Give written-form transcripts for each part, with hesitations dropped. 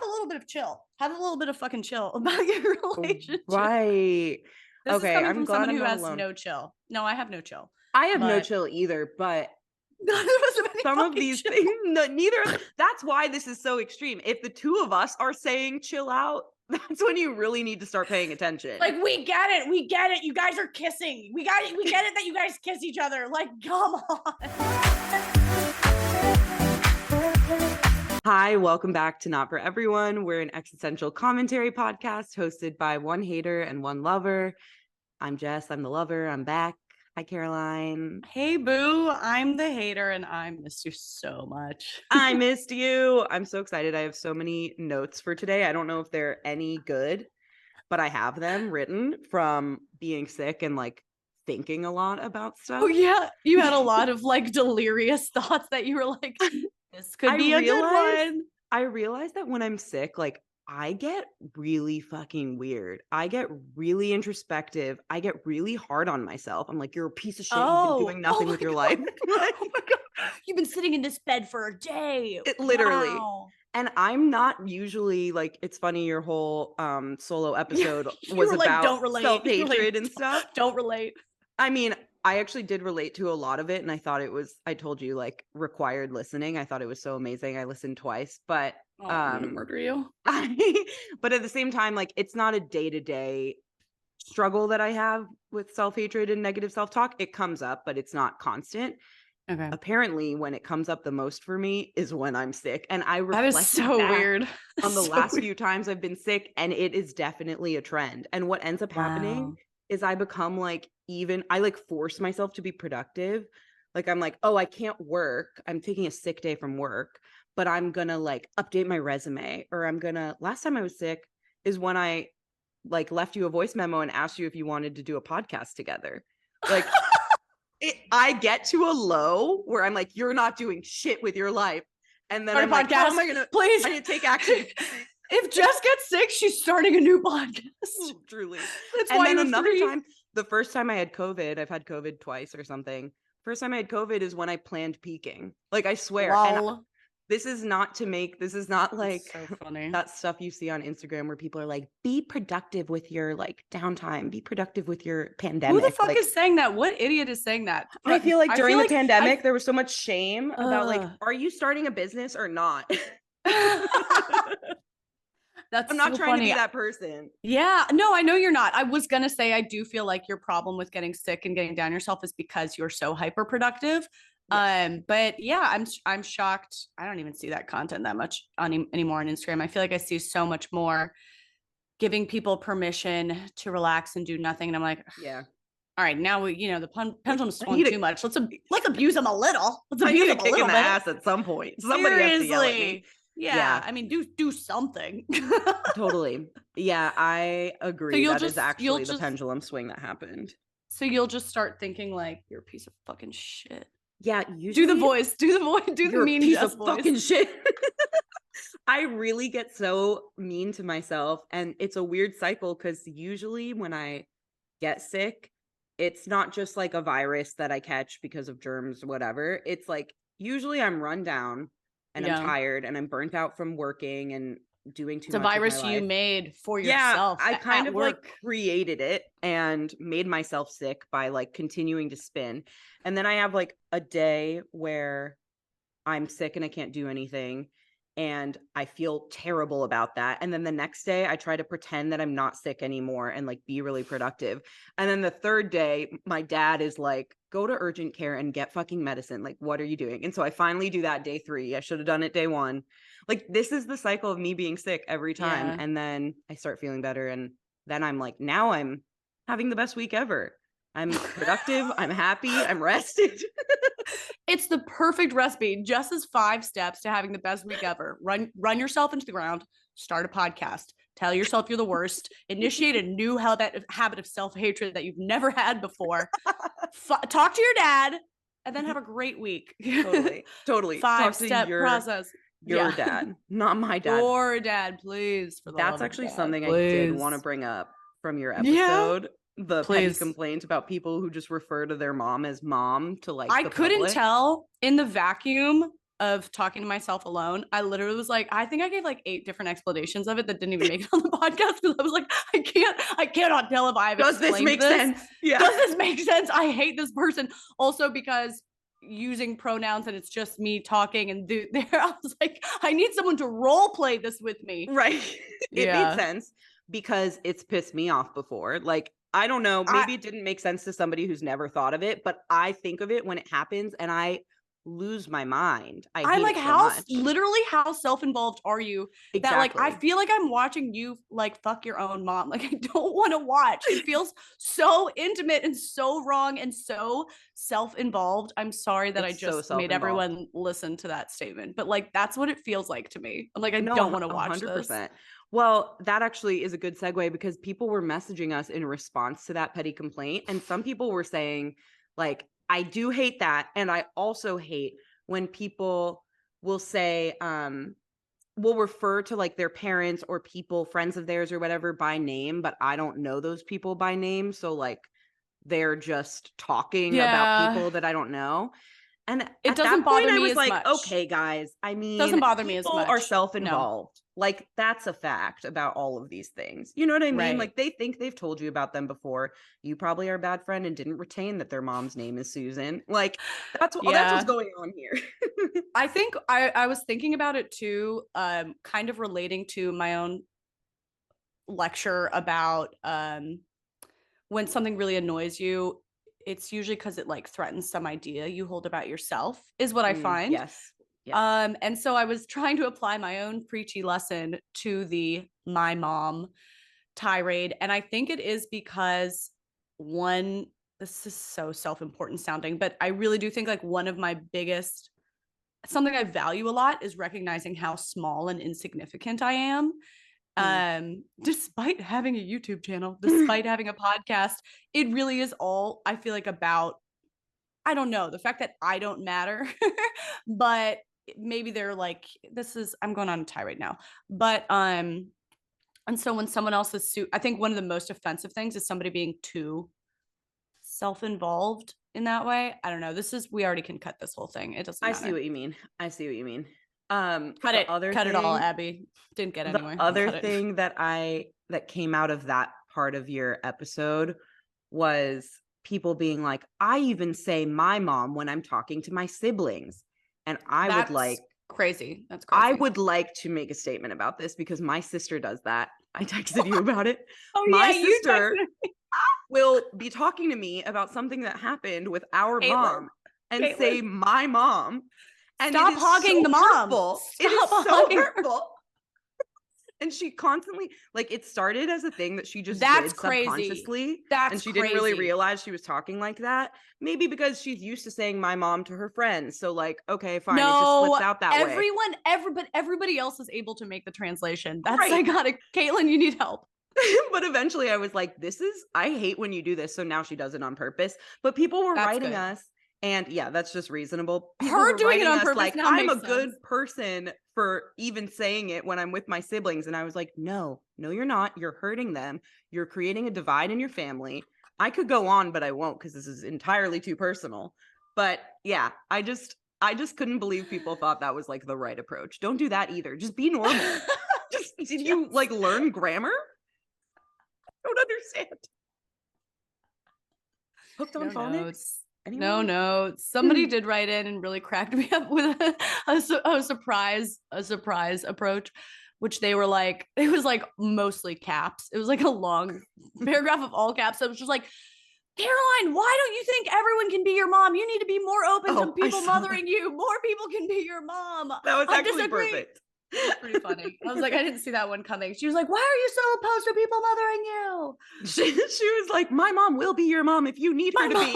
have a little bit of chill. Have a little bit of fucking chill about your relationship. Right. This okay, is coming I'm from glad someone I'm who not has alone. no chill. No, I have no chill. I have no chill either, but none of us have any some of fucking these chill. things, neither. That's why this is so extreme. If the two of us are saying chill out, that's when you really need to start paying attention. Like, we get it. We get it. You guys are kissing. We got it. We get it that you guys kiss each other. Like, come on. Hi, welcome back to Not For Everyone. We're an existential commentary podcast hosted by one hater and one lover. I'm Jess. I'm the lover. I'm back. Hi, Caroline. Hey, boo. I'm the hater, and I miss you so much. I missed you. I'm so excited. I have so many notes for today. I don't know if they're any good, but I have them written from being sick and like thinking a lot about stuff. Oh, yeah. You had a lot of like delirious thoughts that you were like, this could be a good one. I realize that when I'm sick, like I get really fucking weird. I get really introspective. I get really hard on myself. I'm like, you're a piece of shit. You've been doing nothing with your life. Oh my God. You've been sitting in this bed for a day. Literally. Wow. And I'm not usually like, it's funny, your whole solo episode was like, about don't relate. self-hatred and stuff. Don't relate. I mean, I actually did relate to a lot of it. And I thought it was, I told you, like required listening. I thought it was so amazing. I listened twice, but I'm gonna murder you. But at the same time, like it's not a day-to-day struggle that I have with self-hatred and negative self-talk. It comes up, but it's not constant. Okay. Apparently, when it comes up the most for me is when I'm sick. And I that is so weird on the last few times I've been sick, and it is definitely a trend. And what ends up happening is I become like I like force myself to be productive. Like I'm like, oh, I can't work. I'm taking a sick day from work, but I'm gonna like update my resume, or last time I was sick is when I like left you a voice memo and asked you if you wanted to do a podcast together. Like I get to a low where I'm like, you're not doing shit with your life. And then I'm like, how am I gonna please I need to take action? If Jess gets sick, she's starting a new podcast. Truly. That's and why then you another time, the first time I had COVID, I've had COVID twice or something. First time I had COVID is when I planned peaking. Like I swear. And this is not like so funny. That stuff you see on Instagram where people are like, be productive with your like downtime, be productive with your pandemic. Who the fuck is saying that? What idiot is saying that? I feel like during the pandemic, there was so much shame about like, are you starting a business or not? I'm not trying to be that person. Yeah, no, I know you're not. I was gonna say I do feel like your problem with getting sick and getting down yourself is because you're so hyper productive. Yes. But yeah, I'm shocked. I don't even see that content that much anymore on Instagram. I feel like I see so much more giving people permission to relax and do nothing. And I'm like, yeah. All right, now the pendulum's swung too much. Let's abuse them a little. Let's abuse them a little bit. Ass at some point. Somebody has to yell at me. Yeah. I mean, do something. Totally. Yeah, I agree. So that is actually the pendulum swing that happened. So you'll just start thinking like, you're a piece of fucking shit. Yeah, usually do the voice, do the mean piece Jess of voice. Fucking shit. I really get so mean to myself, and it's a weird cycle because usually when I get sick, it's not just like a virus that I catch because of germs, whatever. It's like usually I'm run down and I'm tired and I'm burnt out from working and doing too much. It's a virus you made for yourself. Yeah, I kind of like created it and made myself sick by like continuing to spin. And then I have like a day where I'm sick and I can't do anything. And I feel terrible about that. And then the next day I try to pretend that I'm not sick anymore and like be really productive. And then the third day, my dad is like, go to urgent care and get fucking medicine. Like, what are you doing? And so I finally do that day 3. I should have done it day 1. Like, this is the cycle of me being sick every time. Yeah. And then I start feeling better. And then I'm like, now I'm having the best week ever. I'm productive. I'm happy. I'm rested. It's the perfect recipe. Jess's 5 steps to having the best week ever. Run yourself into the ground. Start a podcast. Tell yourself you're the worst. Initiate a new habit of self-hatred that you've never had before. Talk to your dad, and then have a great week. Totally. 5-step process. Your dad, not my dad. Your dad, please. That's actually something I did want to bring up from your episode. The petty complaints about people who just refer to their mom as mom to like I couldn't tell in the vacuum of talking to myself alone, I literally was like, I think I gave like 8 different explanations of it that didn't even make it on the podcast because I was like, I cannot tell if I've Does this explained make this. sense? Yeah. Does this make sense? I hate this person. Also because using pronouns and it's just me talking and there I was like, I need someone to role play this with me. Right. It Yeah. made sense because it's pissed me off before. Like, I don't know, maybe it didn't make sense to somebody who's never thought of it, but I think of it when it happens and I lose my mind. I'm like, so how much. literally how self-involved are you that like I feel like I'm watching you like fuck your own mom. Like, I don't want to watch. It feels so intimate and so wrong and so self-involved. I'm sorry that I It's so just made self-involved. everyone listen to that statement, but like that's what it feels like to me. I'm like, I No, don't want to watch this. 100%. Well, that actually is a good segue because people were messaging us in response to that petty complaint. And some people were saying, like, I do hate that. And I also hate when people will say, will refer to like their parents or people, friends of theirs or whatever by name, but I don't know those people by name. So like they're just talking about people that I don't know. And it at doesn't that point, bother I me was as like, much. okay, guys, I mean, Doesn't bother me as people much. are No. self-involved. Like, that's a fact about all of these things. You know what I mean? Right. Like, they think they've told you about them before. You probably are a bad friend and didn't retain that their mom's name is Susan. Like, that's what's going on here. I think I was thinking about it too, kind of relating to my own lecture about when something really annoys you, it's usually because it like threatens some idea you hold about yourself, is what I find. Yes. Yes. And so I was trying to apply my own preachy lesson to the my mom tirade. And I think it is because one, this is so self-important sounding, but I really do think like one of my biggest, something I value a lot is recognizing how small and insignificant I am. Despite having a YouTube channel, despite having a podcast, it really is all I feel like about, I don't know, the fact that I don't matter, but maybe they're like, I'm going on a tirade now, but, and so when someone else is I think one of the most offensive things is somebody being too self-involved in that way. I don't know. We already can cut this whole thing. It doesn't matter. I see what you mean. Cut it all, Abby. Didn't get anywhere. The other thing that came out of that part of your episode was people being like, I even say my mom when I'm talking to my siblings. And That's crazy. That's crazy. I would like to make a statement about this because my sister does that. I texted you about it. Oh, my yeah, sister will be talking to me about something that happened with our mom and say my mom. And stop hogging the mom. It is so hurtful. And she constantly, like, it started as a thing that she just did subconsciously. And she didn't really realize she was talking like that. Maybe because she's used to saying my mom to her friends. So like, okay, fine. It just slips out that way. But everybody else is able to make the translation. That's psychotic. Caitlin, you need help. But eventually I was like, I hate when you do this. So now she does it on purpose. But people were writing us. And yeah, that's just reasonable. Her doing it on purpose, like, I'm a good person for even saying it when I'm with my siblings. And I was like, no, you're not. You're hurting them. You're creating a divide in your family. I could go on, but I won't because this is entirely too personal. But yeah, I just couldn't believe people thought that was like the right approach. Don't do that either. Just be normal. Did you like learn grammar? I don't understand. Hooked on phonics? Anyone? No. Somebody did write in and really cracked me up with a surprise approach, which they were like, it was like mostly caps. It was like a long paragraph of all caps. So it was just like, Caroline, why don't you think everyone can be your mom? You need to be more open to people mothering you. More people can be your mom. That was actually perfect. It was pretty funny. I was like, I didn't see that one coming. She was like, why are you so opposed to people mothering you? She was like, my mom will be your mom if you need her to be.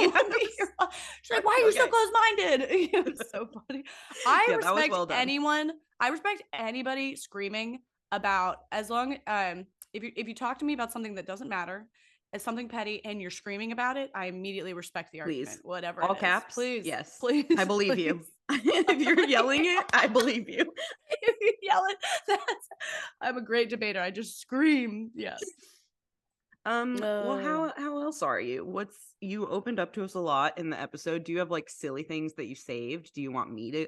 She's like, why are you so close-minded? It was so funny. I respect anybody screaming about, as long if you talk to me about something that doesn't matter, as something petty, and you're screaming about it, I immediately respect the argument. Whatever. All caps. Please. Yes. Please. I believe you. If you're yelling it, I believe you. If you yell it, I'm a great debater. I just scream. Yes. Well, how else are you? You opened up to us a lot in the episode. Do you have like silly things that you saved? Do you want me to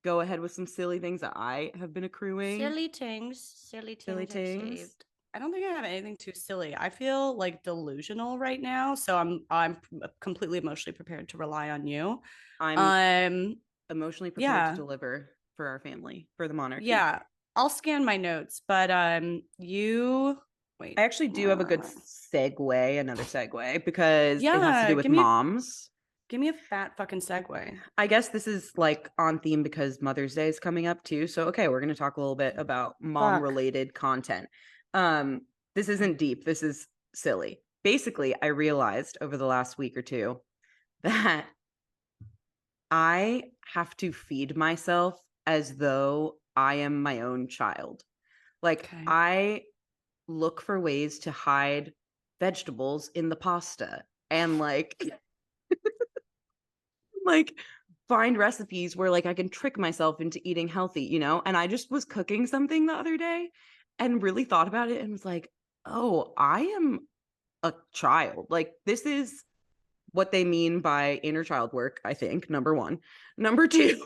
go ahead with some silly things that I have been accruing. Silly things Silly I've things. saved. I don't think I have anything too silly. I feel like delusional right now, so I'm completely emotionally prepared to rely on you. I'm emotionally prepared to Yeah, deliver for our family, for the monarchy. yeah. I'll scan my notes, but you wait. I actually do have a good segue, another segue, because it has to do with moms. Give me a fat fucking segue. I guess this is like on theme because Mother's Day is coming up too. So okay, we're gonna talk a little bit about mom related content. This isn't deep, this is silly. Basically, I realized over the last week or two that I have to feed myself as though I am my own child. Like I look for ways to hide vegetables in the pasta and like like find recipes where like I can trick myself into eating healthy, you know? And I just was cooking something the other day and really thought about it and was like, "Oh, I am a child. Like this is what they mean by inner child work, I think, number 1. Number 2,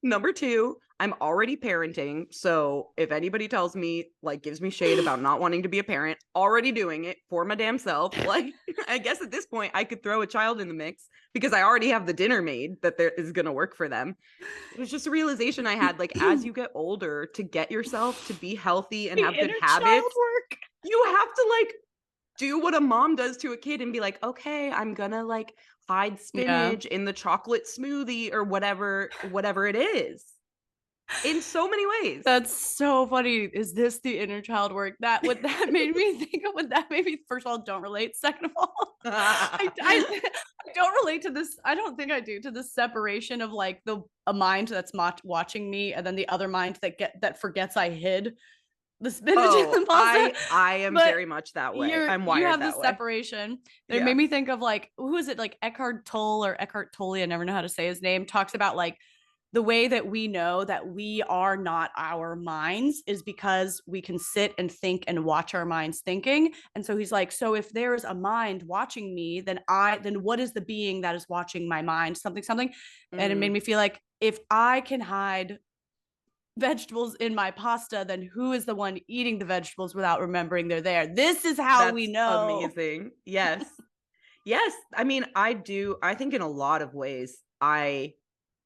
number 2, I'm already parenting. So if anybody tells me, like, gives me shade about not wanting to be a parent, already doing it for my damn self. Like, I guess at this point, I could throw a child in the mix because I already have the dinner made that there is going to work for them. It was just a realization I had, like, as you get older, to get yourself to be healthy and have good habits, you have to, like, do what a mom does to a kid and be like, okay, I'm gonna like hide spinach in the chocolate smoothie or whatever it is, in so many ways. That's so funny. Is this the inner child work? That made me think of what that made me, first of all, don't relate. Second of all, I don't relate to this. I don't think I do, to the separation of like a mind that's watching me and then the other mind that forgets I hid the spinach in the pasta. I am very much that way. I'm wired you have that the way. Separation. It made me think of like, who is it? Like Eckhart Tolle or Eckhart Tolle, I never know how to say his name, talks about like the way that we know that we are not our minds is because we can sit and think and watch our minds thinking. And so he's like, so if there's a mind watching me, then what is the being that is watching my mind? Something. And it made me feel like if I can hide vegetables in my pasta, then who is the one eating the vegetables without remembering they're there? This is how we know. Amazing. Yes. Yes. I mean, I think in a lot of ways, I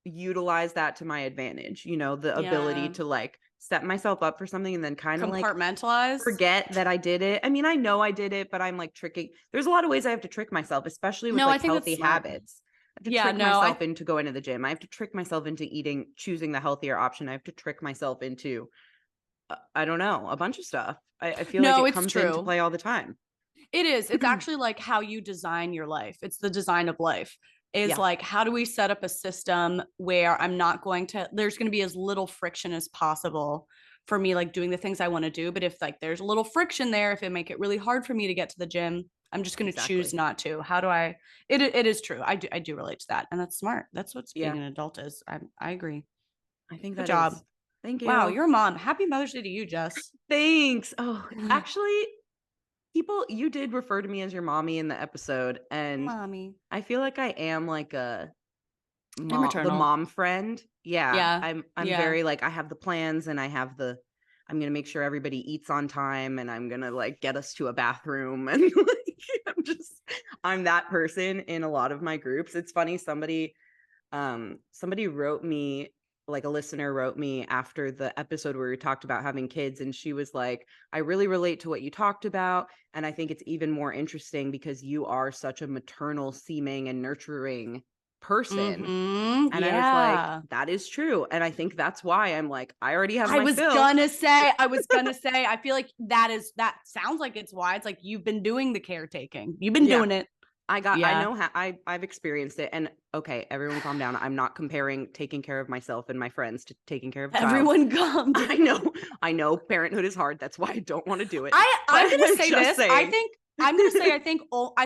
utilize that to my advantage, you know, the ability to like set myself up for something and then kind of like compartmentalize, forget that I did it. I mean, I know I did it, but I'm like tricking. There's a lot of ways I have to trick myself, especially with like healthy habits. I have to trick myself into going to the gym. I have to trick myself into choosing the healthier option. I have to trick myself into, I don't know, a bunch of stuff. I feel like it comes into play all the time. It is. It's actually like how you design your life. It's the design of life. Is like, how do we set up a system where there's going to be as little friction as possible for me, like doing the things I want to do. But if like there's a little friction there, if it make it really hard for me to get to the gym, I'm just going to choose not to. How do it is true. I do relate to that. And that's smart. That's what being an adult is. I agree. I think good job. Thank you. Wow. You're a mom. Happy Mother's Day to you, Jess. Thanks. Oh, actually, you did refer to me as your mommy in the episode, and mommy. I feel like I am like the mom friend. Yeah. I'm very like, I have the plans and I'm going to make sure everybody eats on time and I'm going to like get us to a bathroom and like, I'm that person in a lot of my groups. It's funny. Somebody wrote me, like a listener wrote me after the episode where we talked about having kids, and she was like, I really relate to what you talked about, and I think it's even more interesting because you are such a maternal seeming and nurturing person. And I was like, that is true, and I think that's why I'm like, I already have my fill. I was gonna say I feel like that sounds like it's why. It's like you've been doing the caretaking, you've been doing it. I know how I've experienced it. And okay, everyone calm down. I'm not comparing taking care of myself and my friends to taking care of everyone. Calm down. I know parenthood is hard. That's why I don't want to do it. I'm gonna say this. Saying. I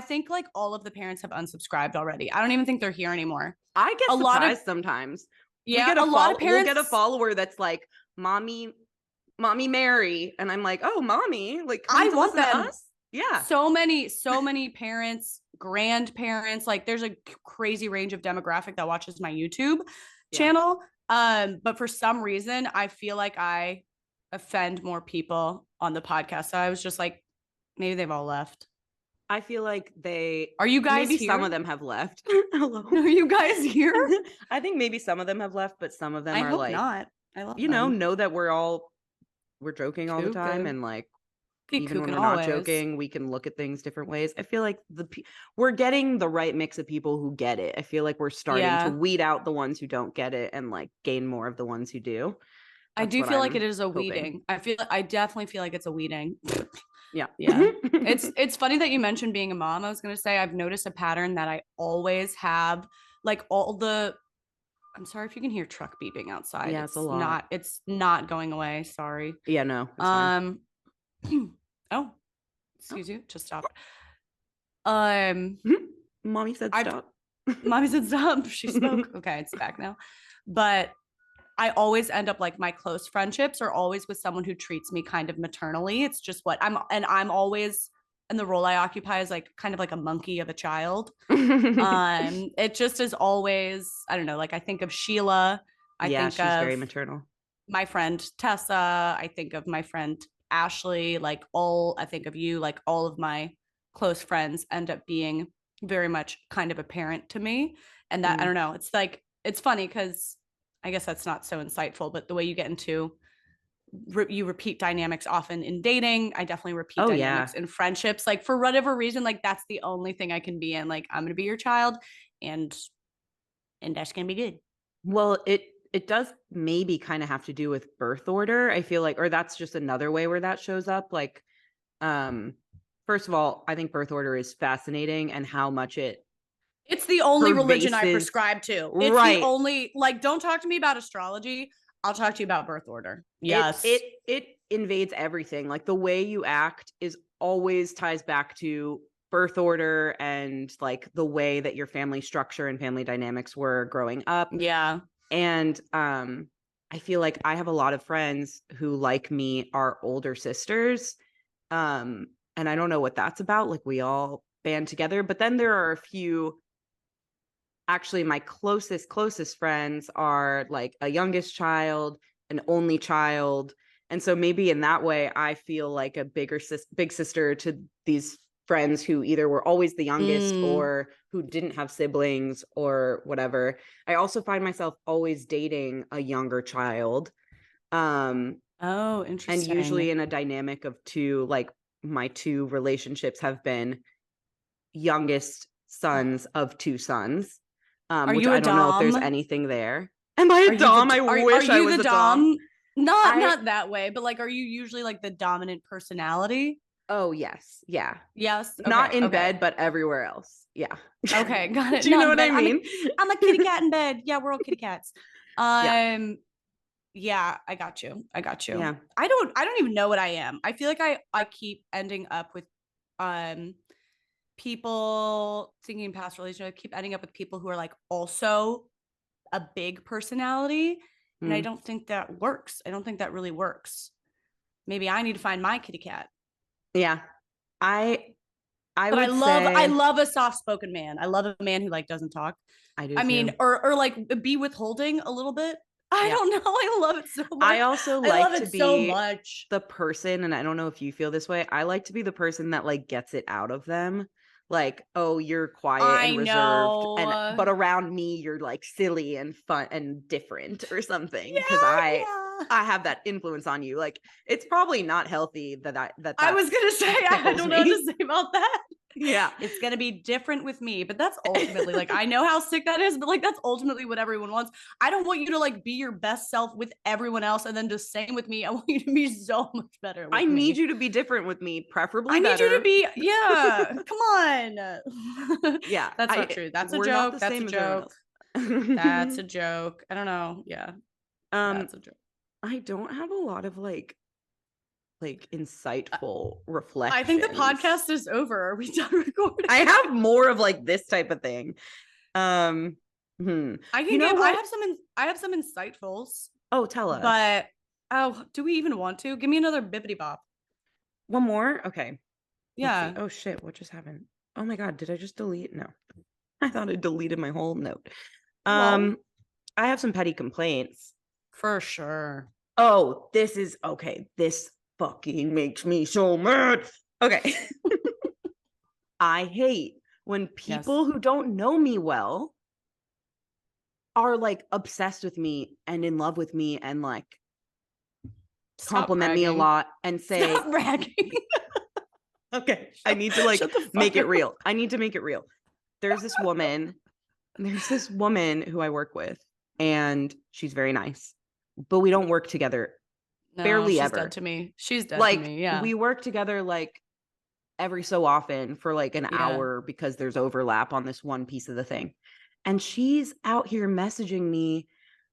think like all of the parents have unsubscribed already. I don't even think they're here anymore. I get surprised sometimes. Yeah, a lot of parents will get a follower that's like, mommy Mary, and I'm like, oh, mommy, like I want them. To us? Yeah. So many parents, grandparents, like there's a crazy range of demographic that watches my YouTube channel. But for some reason, I feel like I offend more people on the podcast. So I was just like, maybe they've all left. I feel like Are you guys maybe here? some of them have left. Hello. Are you guys here? I think maybe some of them have left, but some of them I are hope like, not. I love you them. know that we're joking all the time, Cuckoo. and like Get even when cooking we're not always. joking, we can look at things different ways. I feel like we're getting the right mix of people who get it. I feel like we're starting to weed out the ones who don't get it and like gain more of the ones who do. I do feel like it is a hoping. weeding. I definitely feel like it's a weeding. Yeah. Yeah. It's funny that you mentioned being a mom. I was going to say I've noticed a pattern that I always have, like I'm sorry if you can hear truck beeping outside. Yeah, it's a lot. It's not going away. Sorry. Yeah, no, it's fine. Oh, excuse you, just stopped. Mommy said stop. Mommy said stop. She spoke. Okay, it's back now. But I always end up like my close friendships are always with someone who treats me kind of maternally. It's just I'm always, and the role I occupy is like kind of like a monkey of a child. It just is always, I don't know, like I think of Sheila. She's very maternal. My friend Tessa. I think of my friend Ashley. I think of you. Like all of my close friends end up being very much kind of a parent to me. And that, I don't know, it's like, it's funny because I guess that's not so insightful, but the way you get into you repeat dynamics often in dating. I definitely repeat dynamics in friendships. Like for whatever reason, like that's the only thing I can be in. Like I'm gonna be your child, and that's gonna be good. Well, it does maybe kind of have to do with birth order. I feel like, or that's just another way where that shows up. Like, first of all, I think birth order is fascinating and how much it's the only religion I prescribe to. It's the only, like, don't talk to me about astrology. I'll talk to you about birth order. Yes. It invades everything. Like the way you act is always ties back to birth order and like the way that your family structure and family dynamics were growing up. Yeah. And I feel like I have a lot of friends who, like me, are older sisters. And I don't know what that's about. Like we all band together, but then there are a few. Actually, my closest friends are like a youngest child, an only child. And so maybe in that way, I feel like a big sister to these friends who either were always the youngest or who didn't have siblings or whatever. I also find myself always dating a younger child. Oh, interesting. And usually in a dynamic of two, like my two relationships have been youngest sons of two sons. Which I don't know if there's anything there. Am I a dom? I wish I was a dom. Not that way, but like, are you usually like the dominant personality? Oh, yes. Yeah. Yes. Okay, not in bed, but everywhere else. Yeah. Okay, got it. Do you know what I mean? I'm a kitty cat in bed. Yeah, we're all kitty cats. Yeah, I got you. Yeah. I don't even know what I am. I feel like I keep ending up with people thinking in past relationships. I keep ending up with people who are like also a big personality. And I don't think that works. I don't think that really works. Maybe I need to find my kitty cat. Yeah. I love a soft-spoken man. I love a man who like doesn't talk. I do. I mean, or like be withholding a little bit. I don't know. I love it so much. I also like to be so much. The person, and I don't know if you feel this way, I like to be the person that like gets it out of them. Like, oh, you're quiet and reserved, but around me you're like silly and fun and different or something, because I have that influence on you. Like, it's probably not healthy that I was gonna say I don't know what to say about that. Yeah, it's gonna be different with me, but that's ultimately like, I know how sick that is, but like that's ultimately what everyone wants. I don't want you to like be your best self with everyone else and then the same with me. I want you to be so much better with I need you to be different with me, preferably need better. you to be, come on. Yeah, that's not true. That's a joke. That's a joke. That's a joke. I don't know. Yeah. That's a joke. I don't have a lot of like insightful reflections. I think the podcast is over. Are we done recording? I have more of like this type of thing. I have some insightfuls. Oh, tell us. But do we even want to? Give me another bippity bop. One more? Okay. Yeah. Oh shit, what just happened? Oh my god, did I just delete? No. I thought I deleted my whole note. I have some petty complaints. For sure. Oh, this is okay. This fucking makes me so mad. Okay. I hate when Yes. people who don't know me well are like obsessed with me and in love with me and like Stop compliment me a bragging. lot and say, Stop bragging. okay, I need to like Shut the make fuck it up. real. I need to make it real. There's this woman, there's this woman who I work with, and she's very nice, but we don't work together No, barely she's ever. dead to me. She's dead to Like me. Yeah. we work together like every so often for like an Yeah. hour because there's overlap on this one piece of the thing. And she's out here messaging me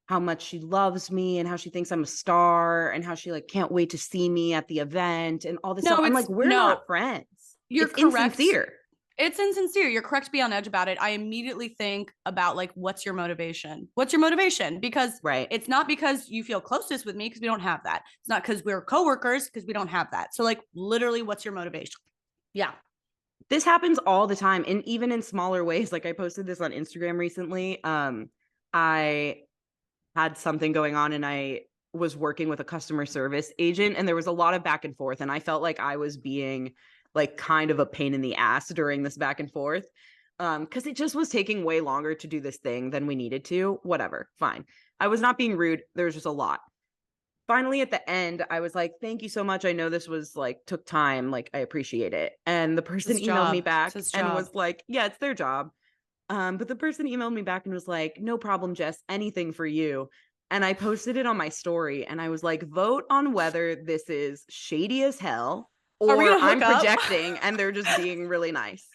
how much she loves me and how she thinks I'm a star and how she like can't wait to see me at the event and all this stuff. No, I'm it's like, we're no, not friends. you're It's correct. insincere. It's insincere. You're correct to be on edge about it. I immediately think about like, what's your motivation? What's your motivation? Because Right. it's not because you feel closest with me because we don't have that. It's not because we're coworkers because we don't have that. So like literally, what's your motivation? Yeah. This happens all the time, and even in smaller ways. Like I posted this on Instagram recently. I had something going on and I was working with a customer service agent and there was a lot of back and forth and I felt like I was being like kind of a pain in the ass during this back and forth because it just was taking way longer to do this thing than we needed to. Whatever, fine. I was not being rude. There was just a lot. Finally, at the end, I was like, thank you so much. I know this was like took time. Like, I appreciate it. And the It's person his emailed me job. It's back his and job. was like, yeah, it's their job. But the person emailed me back and was like, no problem, Jess, anything for you. And I posted it on my story and I was like, vote on whether this is shady as hell Are we or gonna hook I'm up? projecting and they're just being really nice.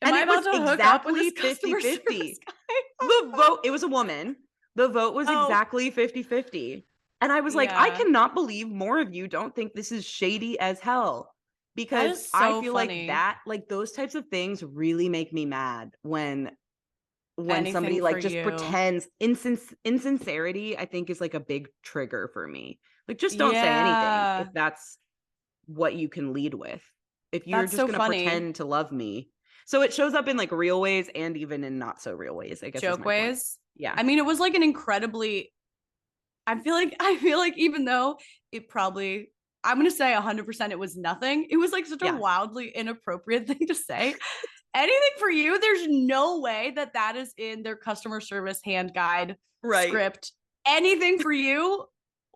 Am And I it was about to hook up with exactly this 50 customer 50. service guy? The vote, it was a woman. The vote was Oh, exactly 50 50. And I was like, I yeah. cannot believe more of you don't think this is shady as hell. That Because is I so feel like funny. that, like those types of things really make me mad when Anything somebody for like just you. pretends. Insincerity I think is like a big trigger for me. Like just don't say anything if Yeah. that's what you can lead with, if you're That's just so going to funny. pretend to love me. So it shows up in like real ways and even in not so real ways, I guess is Joke my point. ways. Yeah. I mean, it was like an incredibly, I feel like even though it probably, I'm gonna say 100% it was nothing. It was like such a Yeah, wildly inappropriate thing to say. Anything for you, there's no way that that is in their customer service hand guide right. script. Anything for you,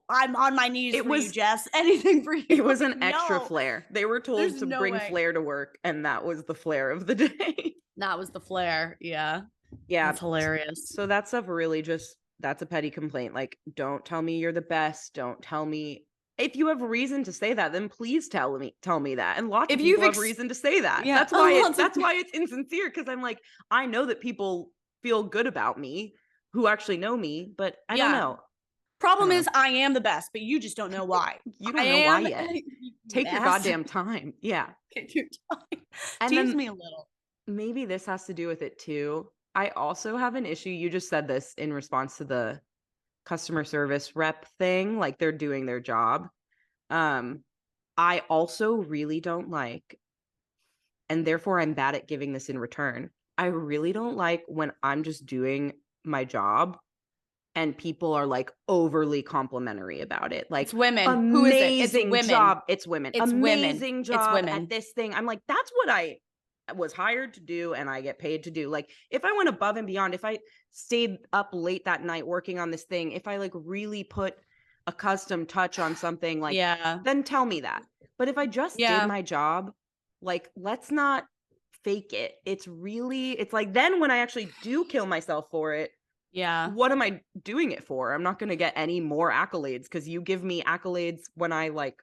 I'm on my knees it for you, was Jess. Anything for it you. was Like, an extra no, flair. They were there's told to no bring way. flair to work and that was the flair of the day. That was the flair. Yeah. Yeah. That's hilarious. So that stuff really just, that's a petty complaint. Like, don't tell me you're the best. Don't tell me, if you have reason to say that, then please tell me that. And lots of If people you've have reason to say that. yeah, lots of That's why it's insincere, because I'm like, I know that people feel good about me who actually know me, but I don't yeah. know. I Problem don't know. is, I am the best, but you just don't know why. You I don't know why am, yet. you Take your ass. goddamn time. Yeah. Take your time. And Tease then me a little. maybe this has to do with it too. I also have an issue. You just said this in response to the customer service rep thing, like they're doing their job. Um, I also really don't like, and therefore I'm bad at giving this in return. I really don't like when I'm just doing my job and people are like overly complimentary about it. It's Like, women. Who is it? It's amazing women. job. It's women. It's women. Amazing It's job at women. this thing. I'm like, that's what I was hired to do and I get paid to do. Like, if I went above and beyond, if I stayed up late that night working on this thing, if I like really put a custom touch on something, like, Yeah. then tell me that. But if I just did Yeah. my job, like, let's not fake it. It's really, it's like, then when I actually do kill myself for it, Yeah. what am I doing it for? I'm not going to get any more accolades because you give me accolades when I like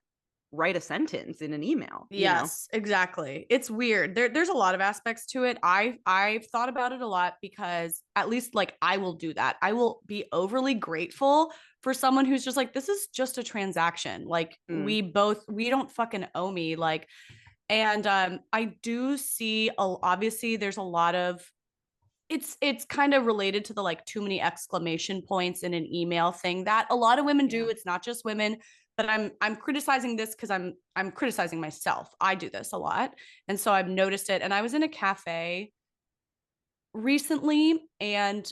write a sentence in an email, you know? Yes, exactly. It's weird. There's a lot of aspects to it. I've thought about it a lot because at least like I will do that. I will be overly grateful for someone who's just like, this is just a transaction. Like Mm, we don't fucking owe me. Like, and I do see obviously there's a lot of it's kind of related to the like too many exclamation points in an email thing that a lot of women yeah. do. It's not just women, but I'm criticizing this because I'm criticizing myself. I do this a lot. And so I've noticed it. And I was in a cafe recently and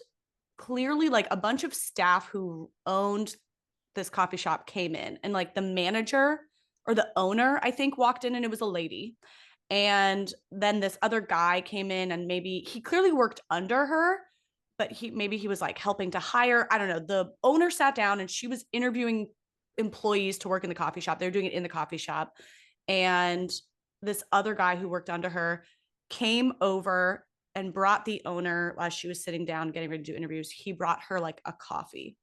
clearly like a bunch of staff who owned this coffee shop came in, and like the manager or the owner, I think, walked in, and it was a lady. And then this other guy came in, and maybe he clearly worked under her, but he was like helping to hire. I don't know. The owner sat down and she was interviewing employees to work in the coffee shop. They were doing it in the coffee shop. And this other guy who worked under her came over and brought the owner, while she was sitting down getting ready to do interviews, he brought her like a coffee.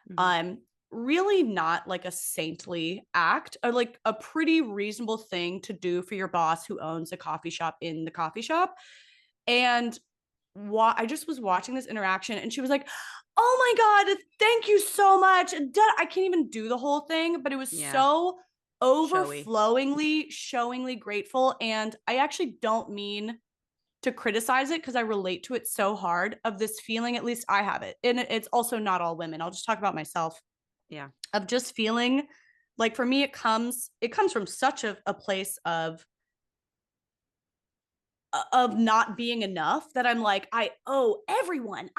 Mm-hmm. Really not like a saintly act, or like a pretty reasonable thing to do for your boss who owns a coffee shop in the coffee shop. And I just was watching this interaction, and she was like, "Oh my God, thank you so much." I can't even do the whole thing, but it was so overflowingly, showingly grateful. And I actually don't mean to criticize it, because I relate to it so hard, of this feeling, at least I have it. And it's also not all women. I'll just talk about myself. Yeah. Of just feeling like, for me, it comes from such a place of not being enough, that I'm like, I owe everybody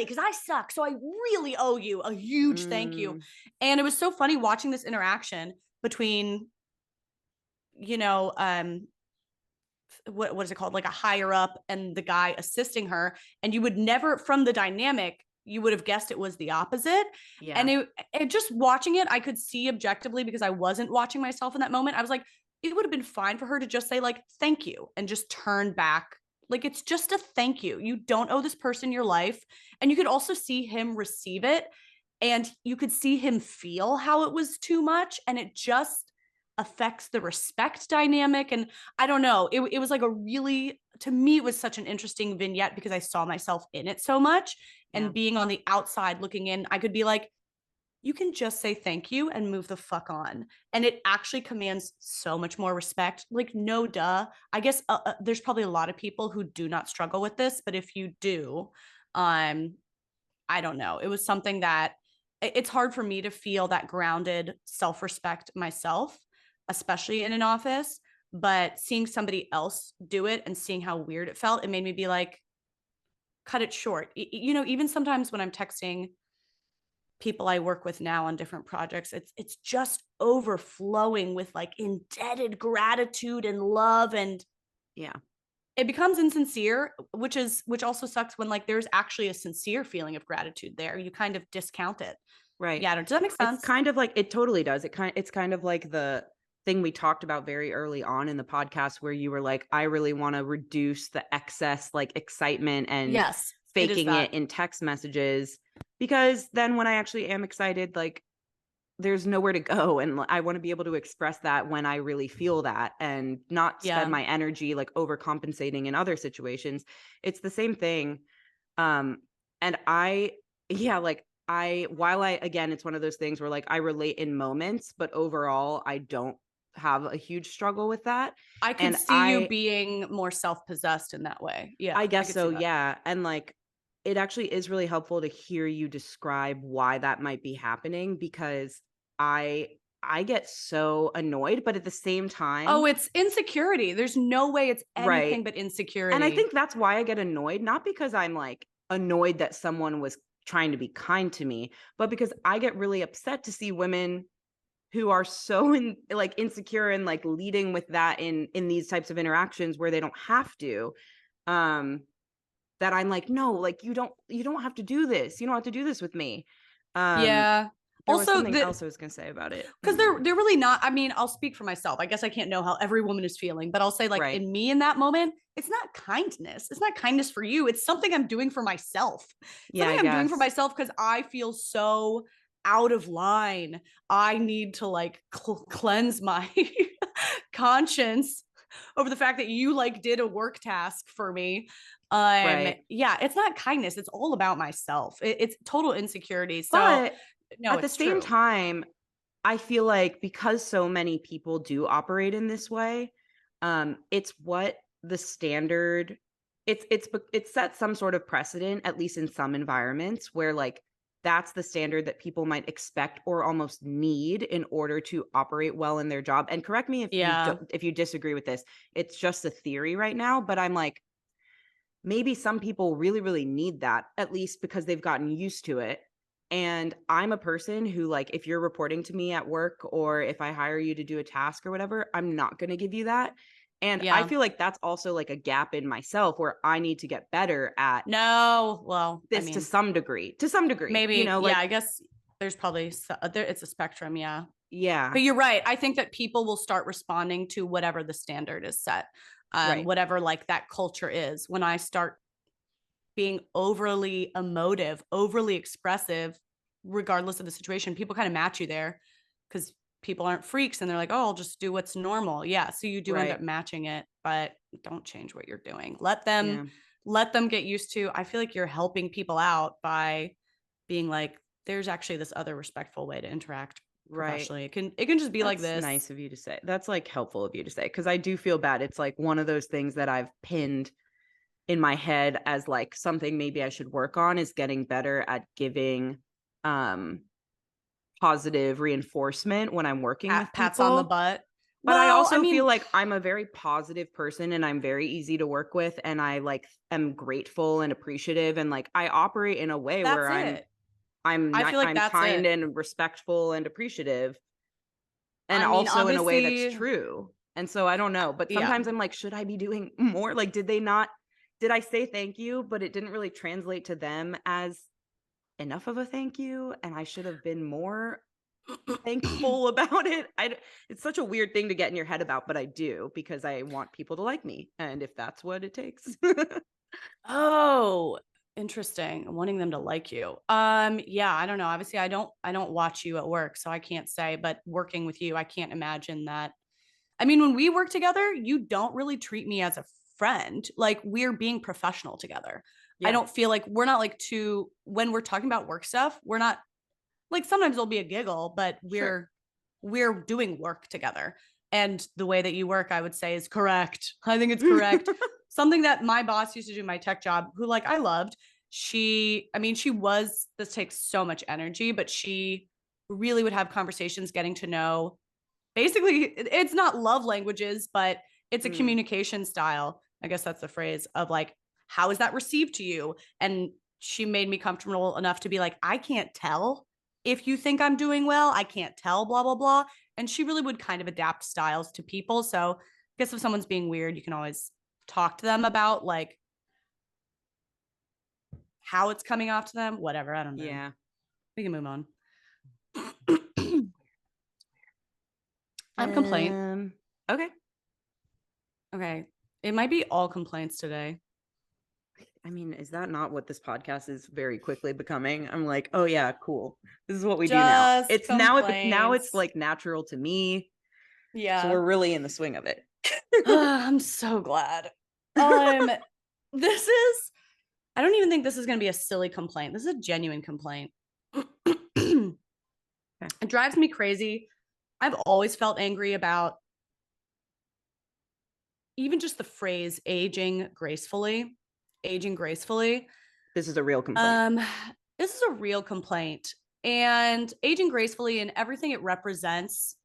because I suck. So I really owe you a huge thank you. And it was so funny watching this interaction between, what is it called? Like a higher up and the guy assisting her. And you would never, from the dynamic, you would have guessed it was the opposite. Yeah. And it just watching it, I could see objectively, because I wasn't watching myself in that moment. I was like, it would have been fine for her to just say like, thank you, and just turn back. Like, it's just a thank you. You don't owe this person your life. And you could also see him receive it, and you could see him feel how it was too much. And it just affects the respect dynamic. And I don't know, it was like a really, to me, it was such an interesting vignette, because I saw myself in it so much. And being on the outside looking in, I could be like, you can just say thank you and move the fuck on. And it actually commands so much more respect. Like, no duh. I guess there's probably a lot of people who do not struggle with this, but if you do, I don't know. It was something that it's hard for me to feel that grounded self-respect myself, especially in an office. But seeing somebody else do it and seeing how weird it felt, it made me be like, cut it short. Even sometimes when I'm texting people I work with now on different projects, it's just overflowing with like indebted gratitude and love, and it becomes insincere, which also sucks when like there's actually a sincere feeling of gratitude there. You kind of discount it. Right. Yeah. Does that make sense? It's kind of like, it totally does. It's kind of like the thing we talked about very early on in the podcast, where you were like, I really want to reduce the excess like excitement and faking it in text messages, because then when I actually am excited, like, there's nowhere to go, and I want to be able to express that when I really feel that, and not spend my energy like overcompensating in other situations. It's the same thing. And again, it's one of those things where like I relate in moments, but overall I don't have a huge struggle with that. I could see you being more self-possessed in that way. Yeah. I guess so. Yeah. And like, it actually is really helpful to hear you describe why that might be happening, because I get so annoyed, but at the same time, it's insecurity. There's no way it's anything but insecurity. And I think that's why I get annoyed, not because I'm like annoyed that someone was trying to be kind to me, but because I get really upset to see women who are so insecure and like leading with that in these types of interactions where they don't have to, that I'm like, no, like you don't have to do this. You don't have to do this with me. There also, was something else I was going to say about it. Because they're really not, I mean, I'll speak for myself. I guess I can't know how every woman is feeling, but I'll say like in me in that moment, it's not kindness. It's not kindness for you. It's something I'm doing for myself. Something I'm doing for myself because I feel so out of line. I need to like cleanse my conscience over the fact that you like did a work task for me. Yeah, it's not kindness. It's all about myself. It's total insecurity. So but no, at the same time, I feel like because so many people do operate in this way, it's what the standard, it sets some sort of precedent, at least in some environments, where like that's the standard that people might expect or almost need in order to operate well in their job. And correct me if you disagree with this. It's just a theory right now, but I'm like, maybe some people really, really need that, at least because they've gotten used to it. And I'm a person who, like, if you're reporting to me at work or if I hire you to do a task or whatever, I'm not going to give you that. And I Yeah. feel like that's also like a gap in myself where I need to get better at No. Well, I this to mean, some degree, you maybe, know, yeah, like, I guess there's probably, there, it's a spectrum. Yeah. yeah, But you're right. I think that people will start responding to whatever the standard is set, right, whatever like that culture is. When I start being overly emotive, overly expressive, regardless of the situation, people kind of match you there because people aren't freaks and they're like, oh, I'll just do what's normal. Yeah. So you do end right, up matching it, but don't change what you're doing. yeah, Let them get used to. I feel like you're helping people out by being like, there's actually this other respectful way to interact right. professionally. It can just be like That's this. nice of you to say. That's like helpful of you to say, because I do feel bad. It's like one of those things that I've pinned in my head as like something maybe I should work on, is getting better at giving um positive reinforcement when I'm working with Pats on the people. butt. But I Well, I also feel mean, like I'm a very positive person and I'm very easy to work with, and I like am grateful and appreciative, and like I operate in a way that's where it. I'm I not, feel like I'm that's kind it. and respectful and appreciative, and I mean, also in a way that's obviously, true. And so I don't know, but yeah. sometimes I'm like, should I be doing more? Like, did I say thank you, but it didn't really translate to them as enough of a thank you, and I should have been more thankful about it. It's such a weird thing to get in your head about, but I do, because I want people to like me, and if that's what it takes. Oh, interesting. Wanting them to like you. Yeah, I don't know. Obviously, I don't watch you at work, so I can't say, but working with you, I can't imagine that. I mean, when we work together, you don't really treat me as a friend. Like we're being professional together. I Yeah, don't feel like we're not like too when we're talking about work stuff, we're not like sometimes there'll be a giggle, but sure. we're doing work together. And the way that you work, I would say, is correct. I think it's correct. Something that my boss used to do in my tech job, who like I loved. I mean, this takes so much energy, but she really would have conversations getting to know basically it's not love languages, but it's a Mm, communication style. I guess that's the phrase of like, how is that received to you? And she made me comfortable enough to be like, I can't tell if you think I'm doing well. I can't tell, blah, blah, blah. And she really would kind of adapt styles to people. So I guess if someone's being weird, you can always talk to them about like how it's coming off to them, whatever. I don't know. yeah. We can move on. I have a complaint. Um, okay. Okay. It might be all complaints today. I mean, is that not what this podcast is very quickly becoming? I'm like, oh yeah, cool. This is what we do now. Just Now it's complaints. like natural to me. So Yeah. we're really in the swing of it. I'm so glad. Um, this is, I don't even think this is going to be a silly complaint. This is a genuine complaint. It Okay. drives me crazy. I've always felt angry about even just the phrase aging gracefully, aging gracefully. This is a real complaint. Um, this is a real complaint. And aging gracefully and everything it represents,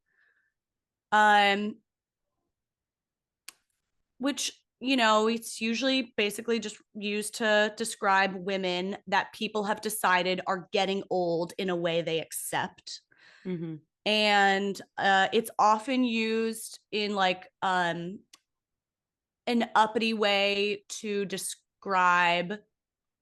um, which it's usually basically just used to describe women that people have decided are getting old in a way they accept. Mm-hmm. And it's often used in like an uppity way to describe,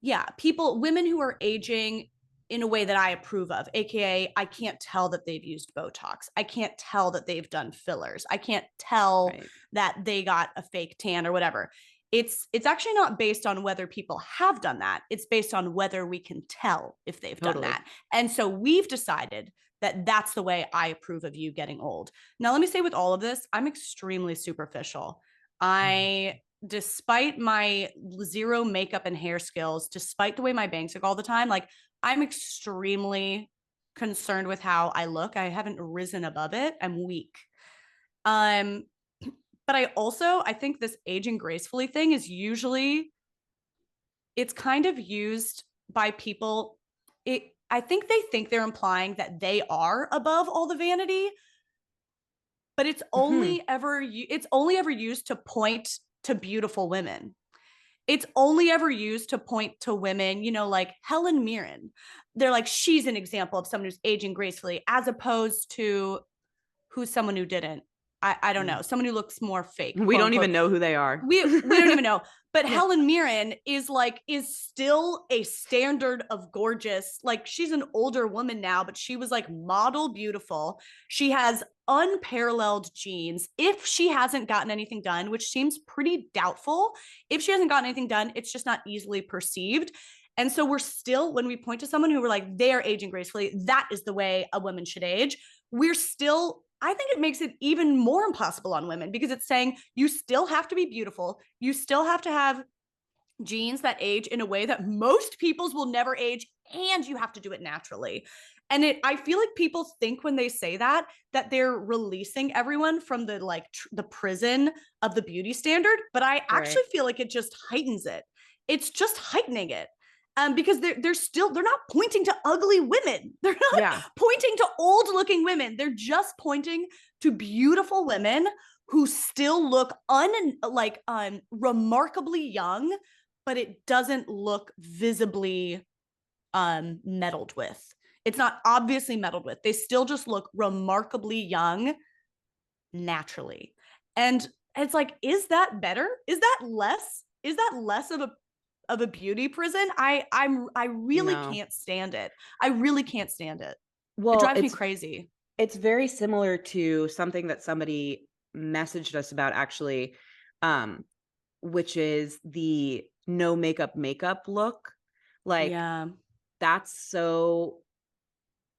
yeah, women who are aging in a way that I approve of, aka I can't tell that they've used Botox. I can't tell that they've done fillers. I can't tell Right. that they got a fake tan or whatever. It's actually not based on whether people have done that. It's based on whether we can tell if they've done Totally. that. And so we've decided that that's the way I approve of you getting old. Now, let me say with all of this, I'm extremely superficial. I despite my zero makeup and hair skills, despite the way my bangs look all the time, like I'm extremely concerned with how I look. I haven't risen above it. I'm weak. Um, but I think this aging gracefully thing is usually it's kind of used by people. I think they think they're implying that they are above all the vanity, but Mm-hmm. it's only ever used to point to beautiful women. it's only ever used to point to women, you know, like Helen Mirren. They're like, she's an example of someone who's aging gracefully, as opposed to who's someone who didn't. I don't know, someone who looks more fake, We quote don't unquote. even know who they are. We don't even know. But Yeah. Helen Mirren is still a standard of gorgeous. Like, she's an older woman now, but she was like model beautiful. She has unparalleled genes. If she hasn't gotten anything done, which seems pretty doubtful, if she hasn't gotten anything done, it's just not easily perceived. And so we're still, when we point to someone who we're like, they're aging gracefully, that is the way a woman should age, we're still, I think it makes it even more impossible on women, because it's saying you still have to be beautiful. You still have to have genes that age in a way that most people's will never age, and you have to do it naturally. And I feel like people think when they say that they're releasing everyone from the like the prison of the beauty standard, but I actually feel like it just heightens it. It's just heightening it. Because they're not pointing to ugly women. They're not pointing to old looking women. They're just pointing to beautiful women who still look remarkably young, but it doesn't look visibly meddled with. It's not obviously meddled with. They still just look remarkably young naturally. And it's like, is that better? Is that less of a beauty prison? I really can't stand it. I really can't stand it. Well, it drives me crazy. It's very similar to something that somebody messaged us about, actually, which is the no makeup look. Like, that's so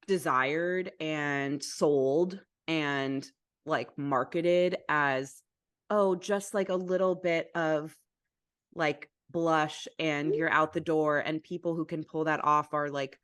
desired and sold and like marketed as, oh, just like a little bit of like blush and you're out the door, and people who can pull that off are like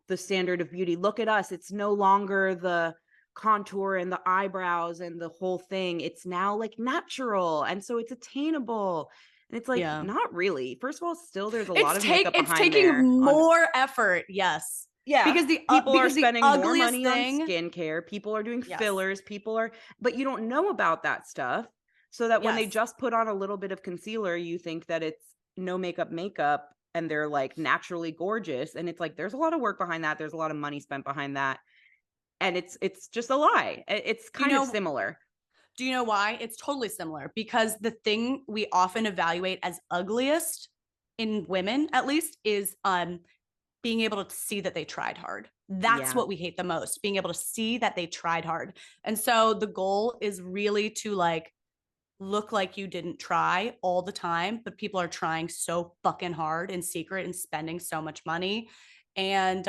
the standard of beauty. Look at us. It's no longer the contour and the eyebrows and the whole thing. It's now like natural, and so it's attainable. And it's like, not really. First of all, still there's a lot of makeup behind there. It's taking more effort. Yes. Yeah, because people are spending more money on skincare. People are doing fillers. But you don't know about that stuff. So that when they just put on a little bit of concealer, you think that it's no makeup, and they're like naturally gorgeous. And it's like, there's a lot of work behind that. There's a lot of money spent behind that. And it's just a lie. It's kind of similar. Do you know why? It's totally similar, because the thing we often evaluate as ugliest in women, at least, is being able to see that they tried hard. That's what we hate the most, being able to see that they tried hard. And so the goal is really to like look like you didn't try all the time, but people are trying so fucking hard in secret and spending so much money. And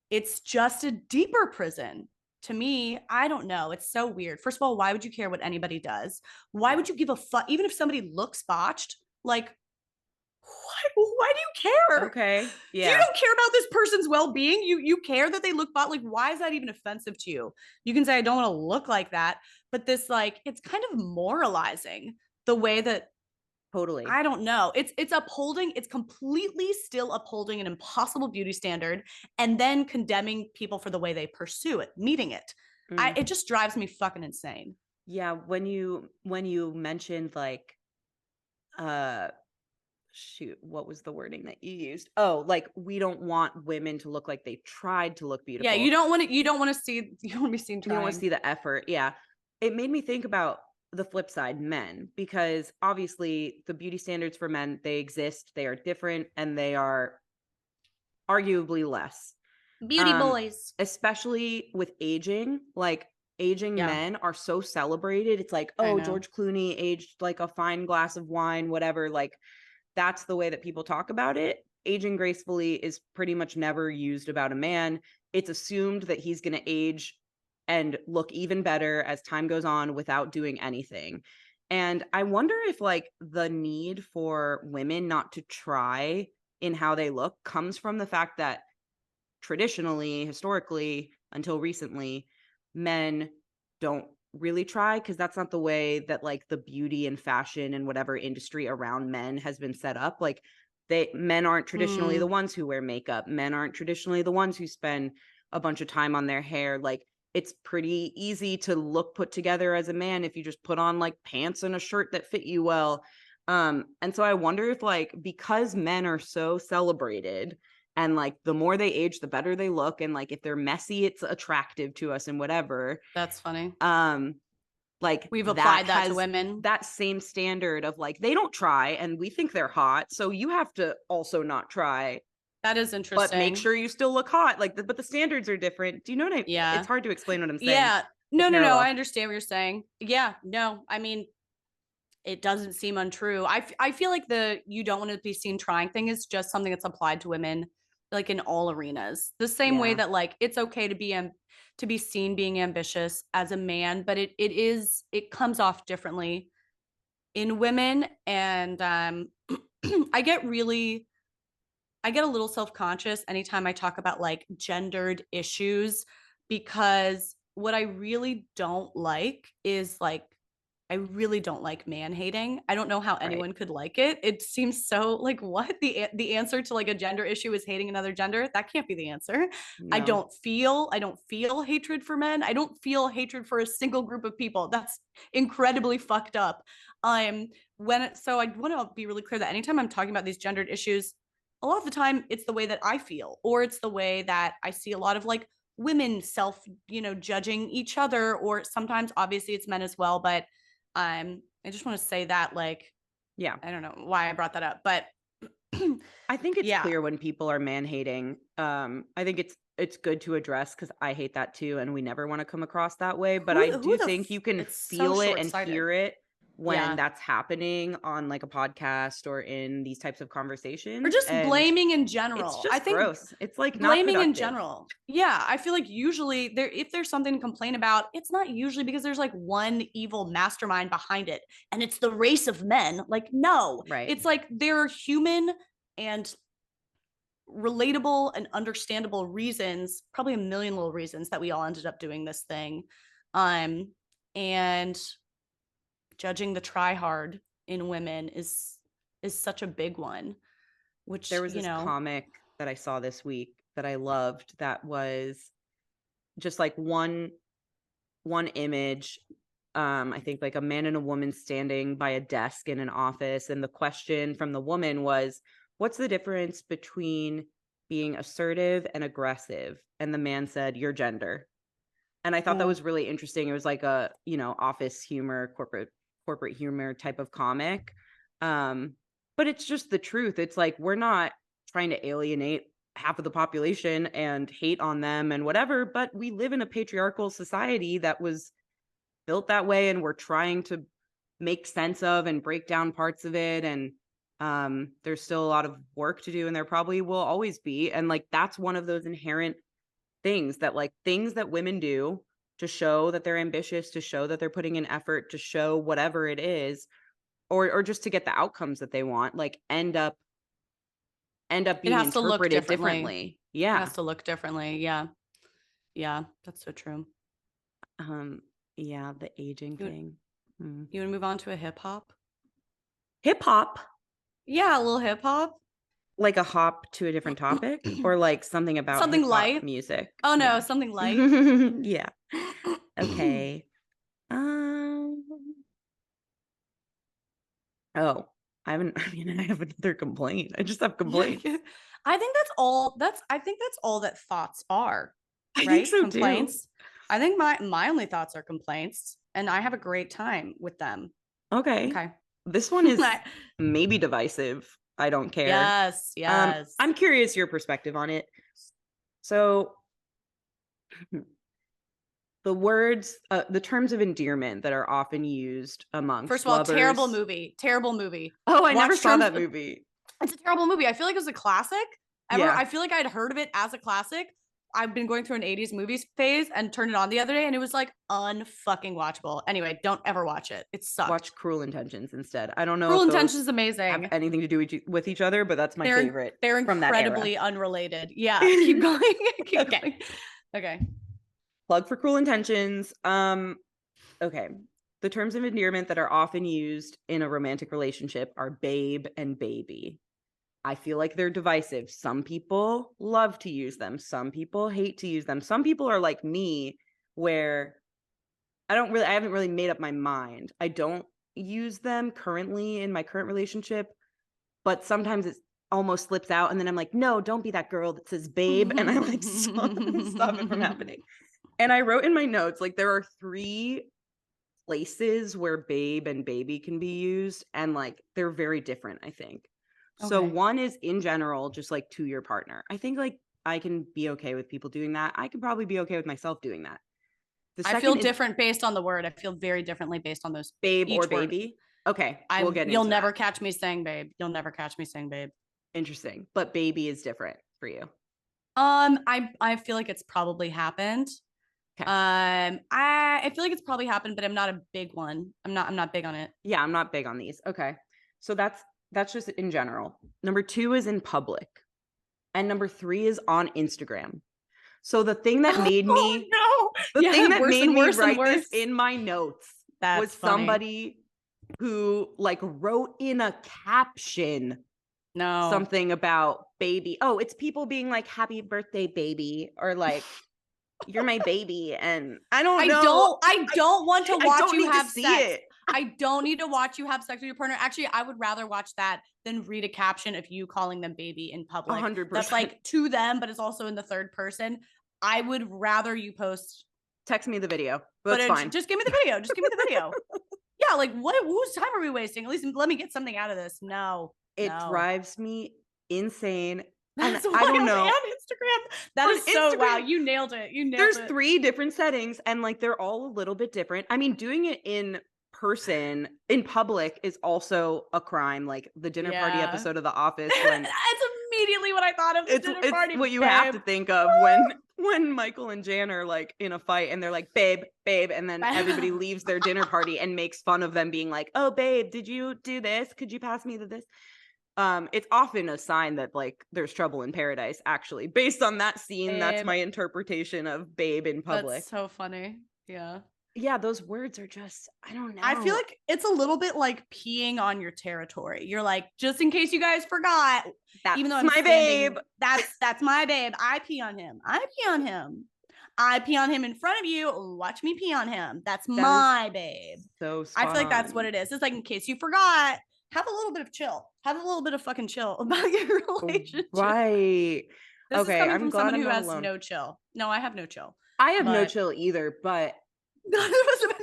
it's just a deeper prison. To me, I don't know. It's so weird. First of all, why would you care what anybody does? Why would you give a fuck? Even if somebody looks botched, like, why do you care? Okay. Yeah. You don't care about this person's well-being. You care that they look bot. Like, why is that even offensive to you? You can say, I don't want to look like that. But this, like, it's kind of moralizing the way that, totally, I don't know. It's completely still upholding an impossible beauty standard and then condemning people for the way they pursue it, meeting it. It just drives me fucking insane. Yeah. When you mentioned like, shoot, what was the wording that you used? Oh, like, we don't want women to look like they tried to look beautiful. Yeah, you don't want to see, you don't want to be seen trying. You don't want to see the effort. Yeah. It made me think about the flip side, men, because obviously the beauty standards for men, they exist, they are different, and they are arguably less. Beauty boys. Especially with aging, like aging men are so celebrated. It's like, oh, George Clooney aged like a fine glass of wine, whatever. Like, that's the way that people talk about it. Aging gracefully is pretty much never used about a man. It's assumed that he's going to age and look even better as time goes on without doing anything. And I wonder if like the need for women not to try in how they look comes from the fact that traditionally, historically, until recently, men don't really try, because that's not the way that like the beauty and fashion and whatever industry around men has been set up. Like, men aren't traditionally the ones who wear makeup. Men aren't traditionally the ones who spend a bunch of time on their hair. Like, it's pretty easy to look put together as a man if you just put on like pants and a shirt that fit you well. And so I wonder if like, because men are so celebrated and like the more they age, the better they look. And like, if they're messy, it's attractive to us and whatever. That's funny. Like We've that applied that to has women. that same standard of like, they don't try and we think they're hot. So you have to also not try, That is but make interesting. sure you still look hot. Like, but the standards are different. Do you know what Yeah. it's hard to explain what I'm saying. Yeah. The No. I parallel. understand what you're saying. Yeah. No, I mean, it doesn't seem untrue. I feel like the you don't want to be seen trying thing is just something that's applied to women like in all arenas. The same way Yeah. that like it's okay to be seen being ambitious as a man, but it comes off differently in women. And I get really I get a little self-conscious anytime I talk about like gendered issues, because what I really don't like is like I really don't like man hating. I don't know how Right. anyone could like it. It seems so like what the answer to like a gender issue is hating another gender. That can't be the answer. No. I don't feel hatred for men. I don't feel hatred for a single group of people. That's incredibly fucked up. So I want to be really clear that anytime I'm talking about these gendered issues, a lot of the time it's the way that I feel, or it's the way that I see a lot of like women judging each other, or sometimes obviously it's men as well. But I just want to say that, like, Yeah. I don't know why I brought that up, but I think it's yeah. clear when people are man hating. I think it's good to address because I hate that too, and we never want to come across that way. But I Who do the think you can it's so feel it and short-sighted. hear it when Yeah. that's happening on like a podcast or in these types of Or conversations. just And blaming in it's general. I just think gross. It's like not blaming in productive. general. Yeah, I feel like usually if there's something to complain about, it's not usually because there's like one evil mastermind behind it and it's the race of men. Like, no, Right. it's like there are human and relatable and understandable reasons, probably a million little reasons that we all ended up doing this thing. And judging the try hard in women is such a big one, There which, was this comic that I saw this week that I loved that was just like one image. I think like a man and a woman standing by a desk in an office, and the question from the woman was, what's the difference between being assertive and aggressive? And the man said, your gender. And I thought that was really interesting. It was like a, office humor, corporate humor type of comic. But it's just the truth. It's like, we're not trying to alienate half of the population and hate on them and whatever, but we live in a patriarchal society that was built that way, and we're trying to make sense of and break down parts of it. And there's still a lot of work to do, and there probably will always be. And like, that's one of those inherent things that women do to show that they're ambitious, to show that they're putting in effort, to show whatever it is, or just to get the outcomes that they want, like end up it being has to look interpreted differently. differently. It Yeah. has to look differently. Yeah. Yeah. That's so true. Yeah, the aging You, thing. you want to move on to a hip hop? Hip hop, Yeah, a little hip hop. like a hop to a different topic, or like something about Something hip hop light. music. Oh no, Yeah. something light. Yeah. Okay. Um Oh, I have another complaint. I just have Yeah, complaints. I think that's all that thoughts are, I think right? so too. Complaints. I think my only thoughts are complaints, and I have a great time with them. Okay. Okay. This one is maybe divisive. I don't care. Yes, yes. I'm curious your perspective on it. So the terms of endearment that are often used First amongst of all, terrible lovers. movie. Terrible movie. Oh, I never Watch saw terms that movie. It's a terrible movie. I feel like it was a classic. Yeah. I feel like I'd heard of it as a classic. I've been going through an 80s movies phase and turned it on the other day, and it was like unfucking watchable. Anyway, don't ever watch it. It sucked. Watch Cruel Intentions instead. I don't know Cruel if Intentions those is amazing. have anything to do with each other, but that's my favorite. They're from that era. incredibly unrelated. Yeah. Keep going. Keep going. Okay. Plug for Cruel Intentions. Okay. The terms of endearment that are often used in a romantic relationship are babe and baby. I feel like they're divisive. Some people love to use them. Some people hate to use them. Some people are like me, where I haven't really made up my mind. I don't use them currently in my current relationship, but sometimes it almost slips out. And then I'm like, no, don't be that girl that says babe. And I like stop it from happening. And I wrote in my notes, like, there are 3 places where babe and baby can be used. And like, they're very different, I think. So Okay. one is in general, just like to your partner. I think like I can be okay with people doing that. I could probably be okay with myself doing that. The I feel second is different based on the word. I feel very differently based on those babe or each word. baby. Okay, we'll get You'll into never that. catch me saying babe. You'll never catch me saying babe. Interesting. But baby is different for you. I feel like it's probably happened. Okay. I feel like it's probably happened, but I'm not a big one. I'm not big on it. Yeah, I'm not big on these. Okay. So that's just in general. Number 2 is in public. And number 3 is on Instagram. So the thing that made me no. the thing that worse made and me worse and write this worse. in my notes That's was funny. somebody who like wrote in a caption No. something about baby. Oh, it's people being like happy birthday baby or like you're my baby, and I don't know. I don't want to I watch don't you need have to see sex. it. I don't need to watch you have sex with your partner. Actually, I would rather watch that than read a caption of you calling them baby in public. 100%. That's like to them, but it's also in the third person. I would rather you post. Text me the video. That's fine. Just give me the video. Just give me the video. Yeah, like what? Whose time are we wasting? At least let me get something out of this. No, It no. drives me insane. That's and why I don't know. on Instagram. That is so Instagram, wow. You nailed it. You nailed There's it. 3 different settings, and like they're all a little bit different. I mean, doing it in person in public is also a crime. Like the dinner party episode of The Office when That's immediately what I thought of. The dinner party, what you babe. have to think of when Michael and Jan are like in a fight and they're like babe, and then everybody leaves their dinner party and makes fun of them being like, oh babe, did you do this? Could you pass me this? It's often a sign that like there's trouble in paradise, actually. Based on that scene, babe. That's my interpretation of babe in public. That's so funny. Yeah. Yeah, those words are just, I don't know. I feel like it's a little bit like peeing on your territory. You're like, just in case you guys forgot, that's even though I'm my babe. That's my babe. I pee on him. I pee on him. I pee on him in front of you. Watch me pee on him. That's my babe. So I feel like that's what it is. It's like in case you forgot, have a little bit of chill. Have a little bit of fucking chill about your relationship. Right. This okay, is coming I'm from glad someone I'm who not has alone. no chill. No, I have no chill. I have no chill either, but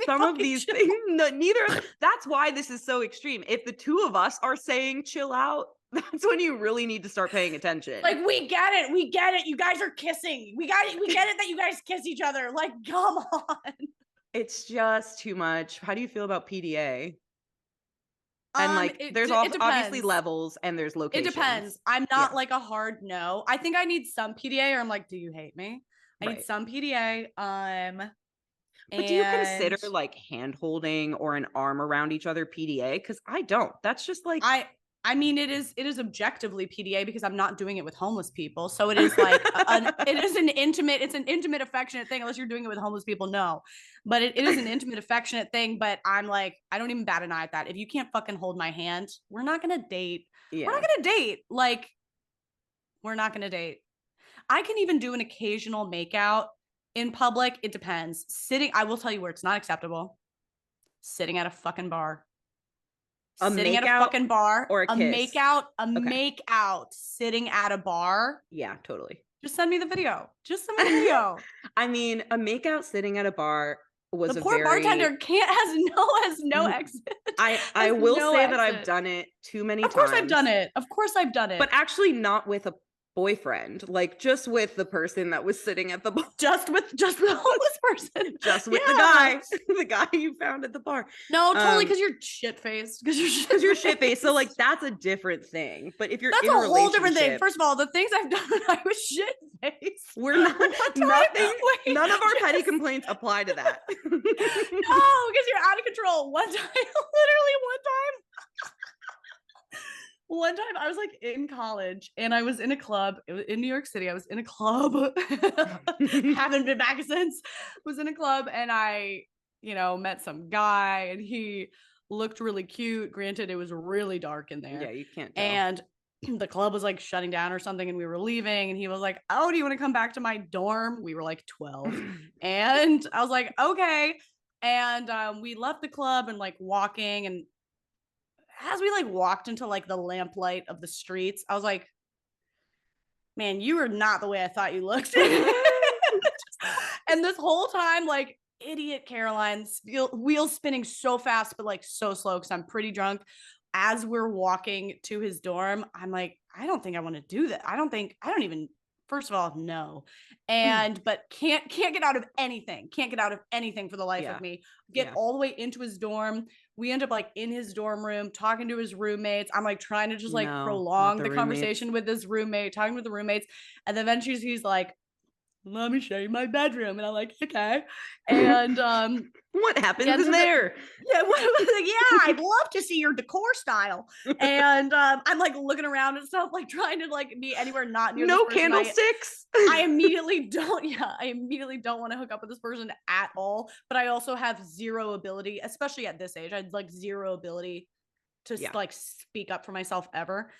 some of these things, neither. That's why this is so extreme. If the 2 of us are saying chill out, that's when you really need to start paying attention. Like, we get it. We get it. You guys are kissing. We get it that you guys kiss each other. Like, come on. It's just too much. How do you feel about PDA? And like, there's obviously levels and there's locations. It depends. I'm not like a hard no. I think I need some PDA, or I'm like, do you hate me? I need some PDA. But do you consider like hand holding or an arm around each other PDA? Because I don't. That's just like I mean, it is objectively PDA because I'm not doing it with homeless people. So it is like it's an intimate, affectionate thing. Unless you're doing it with homeless people, no. But it is an intimate, affectionate thing. But I'm like, I don't even bat an eye at that. If you can't fucking hold my hand, we're not gonna date. Yeah. We're not gonna date. Like, we're not gonna date. I can even do an occasional makeout in public. It depends. I will tell you where it's not acceptable. Sitting at a fucking bar. Sitting at a fucking bar, or a makeout, makeout sitting at a bar. Yeah, totally. Just send me the video. Just send me the video. I mean, a makeout sitting at a bar was the poor bartender has no exit. I will say that I've done it too many times. Of course I've done it. Of course I've done it. But actually not with a boyfriend, like just with the person that was sitting at the bar. Just with the homeless person. Just with the guy you found at the bar. No, totally, because you're shit-faced. Because you're shit-faced. So like that's a different thing. But if you're that's a whole different thing. First of all, the things I've done when I was shit-faced. We're not none of our petty complaints apply to that. No, because you're out of control. One time. One time I was like in college and I was in a club in New York City. I was in a club. Haven't been back since. Was in a club and I, met some guy and he looked really cute. Granted, it was really dark in there. Yeah, you can't tell. And the club was like shutting down or something and we were leaving and he was like, oh, do you want to come back to my dorm? We were like 12. And I was like, okay. And we left the club and like walking, and as we like walked into like the lamplight of the streets, I was like, man, you are not the way I thought you looked. And this whole time, like, idiot Caroline's wheels spinning so fast, but like so slow because I'm pretty drunk. As we're walking to his dorm, I'm like, I don't think I want to do that. I don't even, first of all, no. And but can't get out of anything. Can't get out of anything for the life of me. Get all the way into his dorm. We end up like in his dorm room talking to his roommates. I'm like trying to just like prolong the conversation with his roommate, talking with the roommates. And then eventually he's like, let me show you my bedroom. And I'm like, okay. And what happens in there? Yeah, I'd love to see your decor style. And I'm like looking around and stuff, like trying to like be anywhere not near no candlesticks. I immediately don't want to hook up with this person at all. But I also have zero ability, especially at this age. I had like zero ability to like speak up for myself ever.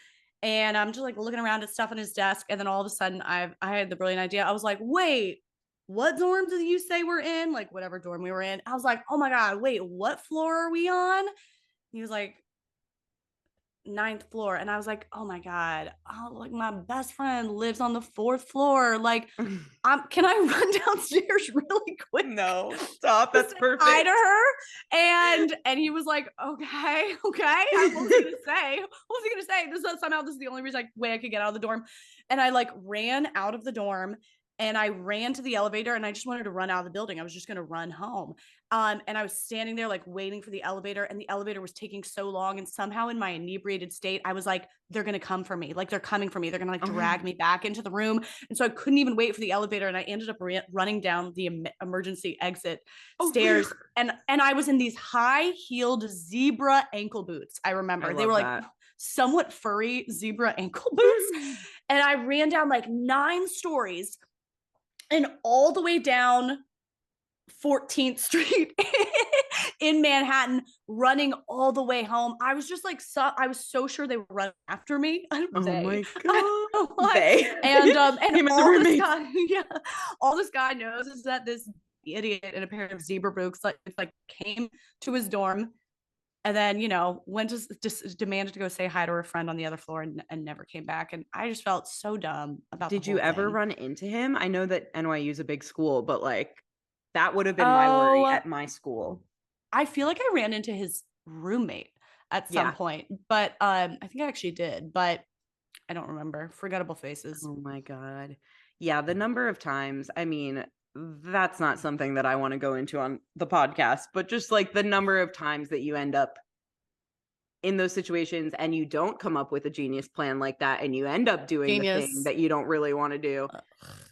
And I'm just like looking around at stuff on his desk. And then all of a sudden I had the brilliant idea. I was like, wait, what dorm did you say we're in? Like whatever dorm we were in. I was like, oh my God, wait, what floor are we on? He was like, 9th floor. And I was like, oh my God, like my best friend lives on the 4th floor. Like, can I run downstairs really quick? No, stop. That's perfect. Hi to her. And he was like, okay. What was he gonna say? This is the only way I could get out of the dorm. And I like ran out of the dorm. And I ran to the elevator, and I just wanted to run out of the building. I was just going to run home. And I was standing there like waiting for the elevator, and the elevator was taking so long. And somehow in my inebriated state, I was like, they're going to come for me. Like they're coming for me. They're going to like drag me back into the room. And so I couldn't even wait for the elevator. And I ended up running down the emergency exit stairs. And I was in these high heeled zebra ankle boots. I remember they were like somewhat furry zebra ankle boots. And I ran down like 9 stories and all the way down 14th Street in Manhattan, running all the way home. I was just like, I was so sure they were running after me. Oh my God. And all this guy knows is that this idiot in a pair of zebra boots like came to his dorm. And then, went to just demanded to go say hi to her friend on the other floor and never came back. And I just felt so dumb about Did you ever run into him? I know that NYU is a big school, but like that would have been my worry at my school. I feel like I ran into his roommate at some point, but I think I actually did, but I don't remember. Forgettable faces. Oh my God. Yeah, the number of times, I mean, that's not something that I want to go into on the podcast, but just like the number of times that you end up in those situations and you don't come up with a genius plan like that, and you end up doing the thing that you don't really want to do.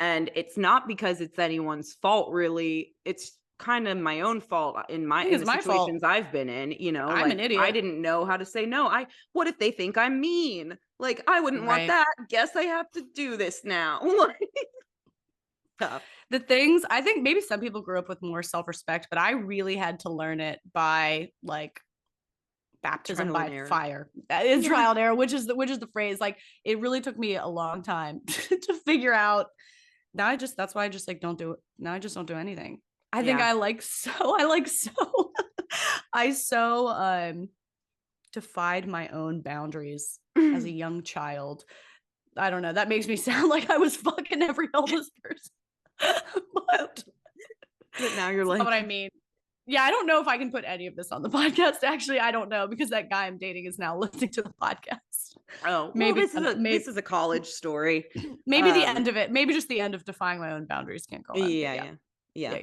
And it's not because it's anyone's fault, really. It's kind of my own fault in the situations I've been in. I'm an idiot. I didn't know how to say no. What if they think I'm mean? Like, I wouldn't want that. Guess I have to do this now. Tough. The things, I think maybe some people grew up with more self-respect, but I really had to learn it by like baptism by fire. It's trial and error, which is the phrase. Like it really took me a long time to figure out. That's why I just like don't do it. Now I just don't do anything. I think I so defied my own boundaries as a young child. I don't know. That makes me sound like I was fucking every homeless person. but now you're like, what I mean. Yeah, I don't know if I can put any of this on the podcast. Actually, I don't know, because that guy I'm dating is now listening to the podcast. Oh, maybe this is a college story. Maybe the end of it. Maybe just the end of defying my own boundaries. Can't call it. Yeah.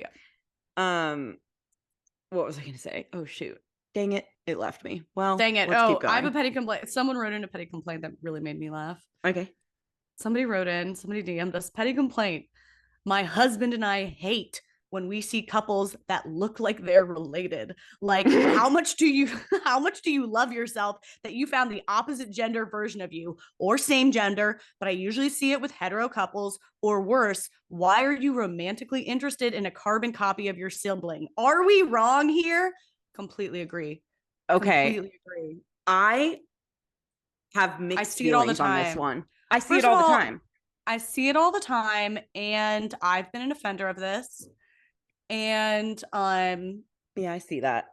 What was I going to say? Oh shoot! Dang it! It left me. Well, dang it! Oh, I have a petty complaint. Someone wrote in a petty complaint that really made me laugh. Okay. Somebody DM'd us, petty complaint. My husband and I hate when we see couples that look like they're related. Like, how much do you love yourself that you found the opposite gender version of you, or same gender, but I usually see it with hetero couples, or worse, why are you romantically interested in a carbon copy of your sibling? Are we wrong here? Completely agree. Okay. Completely agree. I have mixed feelings on this one. I see it all the time. I see it all the time, and I've been an offender of this. And Yeah, I see that.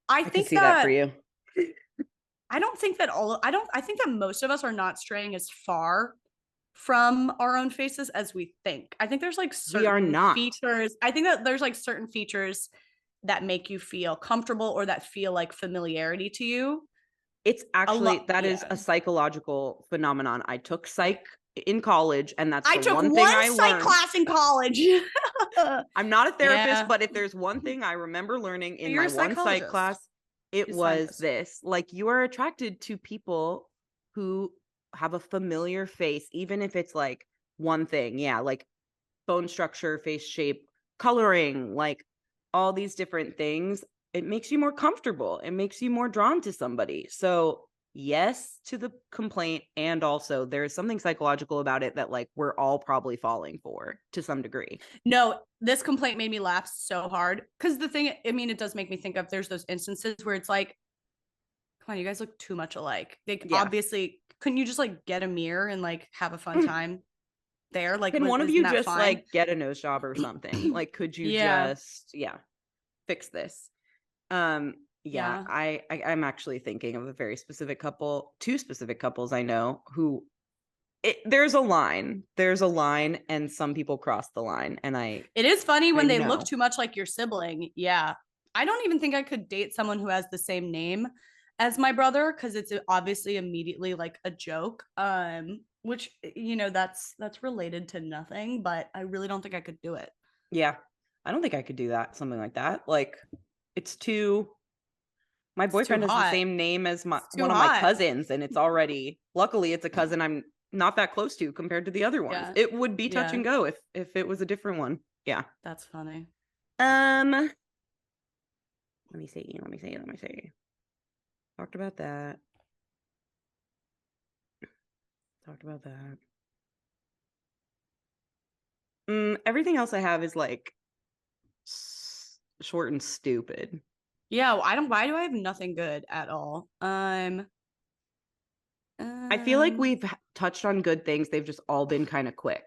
I I can think see that for that you. I think that most of us are not straying as far from our own faces as we think. I think there's like We are certain not. features. I think that there's like certain features that make you feel comfortable or that feel like familiarity to you. It's A actually, lot. that is Yeah. a psychological phenomenon. I took psych in college, and that's I the took one thing one I psych learned. class in college. I'm not a therapist, Yeah. but if there's one thing I remember learning in You're my a one psych psychologist. class, it You're a was scientist. this. Like, you are attracted to people who have a familiar face, even if it's like one thing. Yeah, like bone structure, face shape, coloring, like all these different things. It makes you more comfortable. It makes you more drawn to somebody. So, yes to the complaint. And also, there's something psychological about it that, like, we're all probably falling for to some degree. No, this complaint made me laugh so hard. Because the thing, I mean, it does make me think of there's those instances where it's like, come on, you guys look too much alike. Like, Yeah. obviously, couldn't you just like get a mirror and like have a fun time there? Like, Can one of isn't you that just fine? like get a nose job or something? Like, could you Yeah. just, yeah, fix this? Um, yeah, Yeah. I'm actually thinking of a very specific couple, two specific couples I know who there's a line. There's a line, and some people cross the line, and It is funny I when they look know. too much like your sibling. Yeah. I don't even think I could date someone who has the same name as my brother because it's obviously immediately like a joke. Which that's related to nothing, but I really don't think I could do it. Yeah. I don't think I could do that, something like that. Like, it's too my It's too boyfriend has the hot. same name as It's too one of my hot. cousins, and it's already, luckily it's a cousin I'm not that close to compared to the other ones. Yeah. It would be touch Yeah. and go if it was a different one. Yeah. That's funny. Let me see. Talked about that. Talked about that. Everything else I have is like short and stupid. Yeah, why do I have nothing good at all? I feel like Um we've touched on good things. They've just all been kind of quick,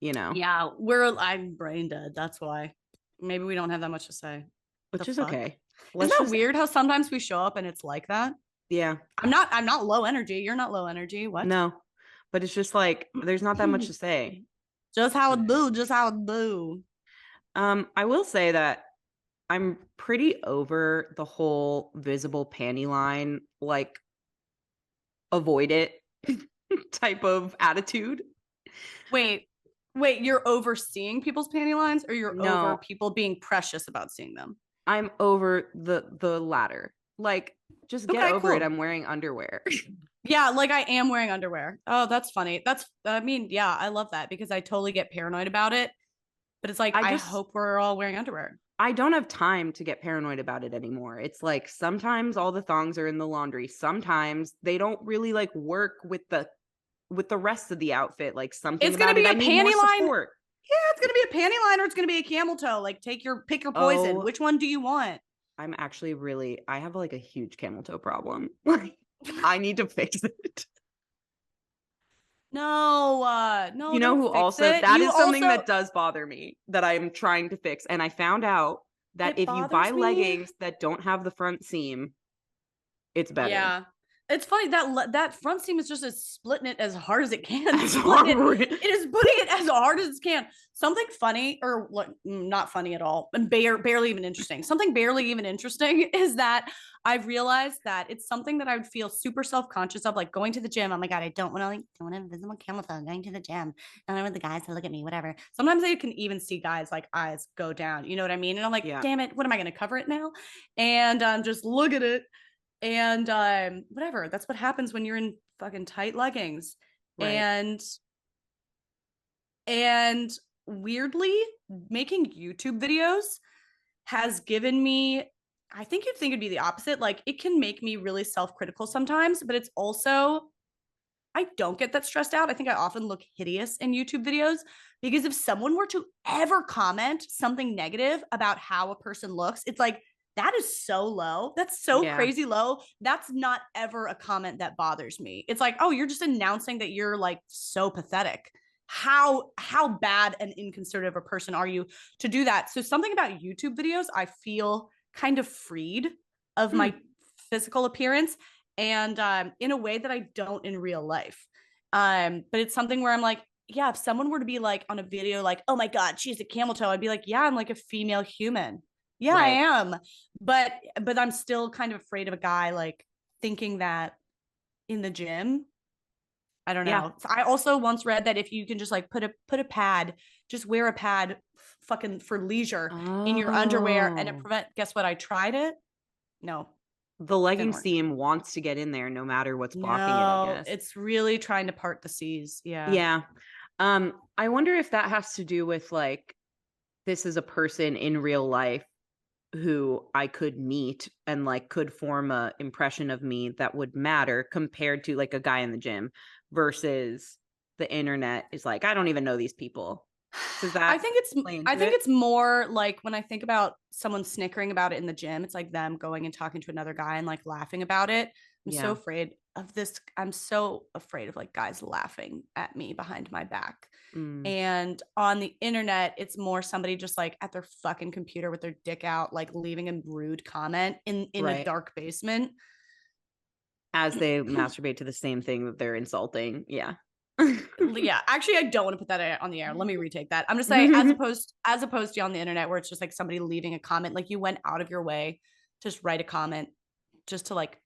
you know, yeah, I'm brain dead. That's why. Maybe we don't have that much to say. The which is fuck? okay. Isn't Let's that just, weird how sometimes we show up and it's like that? yeah, I'm not low energy. You're not low energy. What? no, but it's just like there's not that much to say. Just how it do, just how it do. I will say that I'm pretty over the whole visible panty line, like avoid it type of attitude. Wait, wait, you're overseeing people's panty lines or you're over No, people being precious about seeing them? I'm over the latter. Like, just get Okay, over it. cool. I'm wearing underwear. Yeah, like I am wearing underwear. Oh, that's funny. I mean, yeah, I love that because I totally get paranoid about it. But it's like, I I just hope we're all wearing underwear. I don't have time to get paranoid about it anymore. It's like sometimes all the thongs are in the laundry. Sometimes they don't really like work with the rest of the outfit. Like, something It's gonna about it be I a need more panty line. support. Yeah, it's gonna be a panty line or it's gonna be a camel toe. Like pick your poison. Oh, Which one do you want? I'm actually really I have like a huge camel toe problem. Like, I need to fix it. No, You no, know don't who fix also, it. that You is something also that does bother me that I am trying to fix. And I found out that it if you buy bothers me. leggings that don't have the front seam, it's better. Yeah. It's funny that that front seam is just as splitting it as hard as it can. As Splitting it. hard. It is putting it as hard as it can. Something funny, or not funny at all, and barely even interesting. Something barely even interesting is that I've realized that it's something that I would feel super self conscious of, like going to the gym. Oh my god, I don't want to don't want to visible camel toe going to the gym. I don't want the guys to look at me, whatever. Sometimes I can even see guys like eyes go down. You know what I mean? And I'm like, Yeah. damn it, what am I going to cover it now? And just look at it and whatever, that's what happens when you're in fucking tight leggings. Right. And weirdly, making YouTube videos has given me, I think you'd think it'd be the opposite, like it can make me really self-critical sometimes, but it's also, I don't get that stressed out. I think I often look hideous in YouTube videos because if someone were to ever comment something negative about how a person looks, it's like, that is so low. That's so Yeah. crazy low. That's not ever a comment that bothers me. It's like, oh, you're just announcing that you're like so pathetic. How bad and inconsiderate of a person are you to do that? So something about YouTube videos, I feel kind of freed of my physical appearance, and in a way that I don't in real life. But it's something where I'm like, yeah, if someone were to be like on a video, like, oh my God, she's a camel toe, I'd be like, yeah, I'm like a female human. Yeah, I Right. am. But I'm still kind of afraid of a guy like thinking that in the gym. I don't Yeah. know. I also once read that if you can just like put a pad, just wear a pad fucking for leisure in your underwear and it Oh. prevent, guess what? I tried it. No, The didn't leggings work. seam wants to get in there no matter what's blocking it, I No, guess. it's really trying to part the seas. Yeah. Yeah. I wonder if that has to do with like this is a person in real life who I could meet and like could form a impression of me that would matter compared to like a guy in the gym versus the internet is like, I don't even know these people. Does I that think it's play I into think it? it's more like when I think about someone snickering about it in the gym, it's like them going and talking to another guy and like laughing about it. I'm so Yeah. afraid of this. I'm so afraid of like guys laughing at me behind my back. Mm, And on the internet, it's more somebody just like at their fucking computer with their dick out, like leaving a rude comment in a right. dark basement. As they masturbate to the same thing that they're insulting. Yeah. Yeah, actually, I don't want to put that on the air. Let me retake that. I'm just saying, as opposed to on the internet where it's just like somebody leaving a comment, like you went out of your way to just write a comment just to like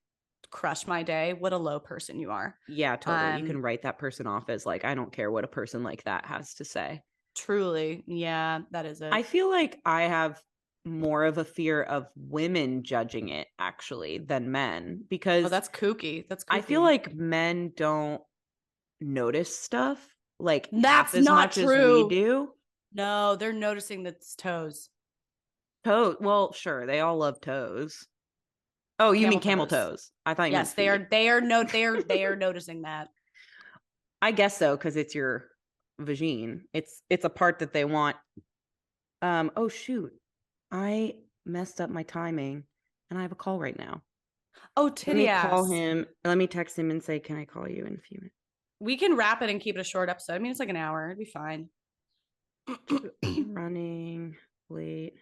crush my day. What a low person you are. Yeah, totally. You can write that person off as like, I don't care what a person like that has to say. Truly, yeah, that is I it. feel like I have more of a fear of women judging it actually than men Oh, because that's kooky. That's I feel kooky. like men don't notice stuff like half That's as not much as we true. do. No, they're noticing the toes. Toe, well, sure, they all love toes. Oh, you mean Camel camel toes. toes? I thought you meant Yes, they feet. are. They are noticing that. I guess so because it's your vagine. It's a part that they want. Oh shoot. I messed up my timing and I have a call right now. Oh, Let titty me call ass. him. Let me text him and say, "Can I call you in a few We can wrap it and keep it a short episode. I mean, it's like an hour. It'd be fine. minutes?" Running late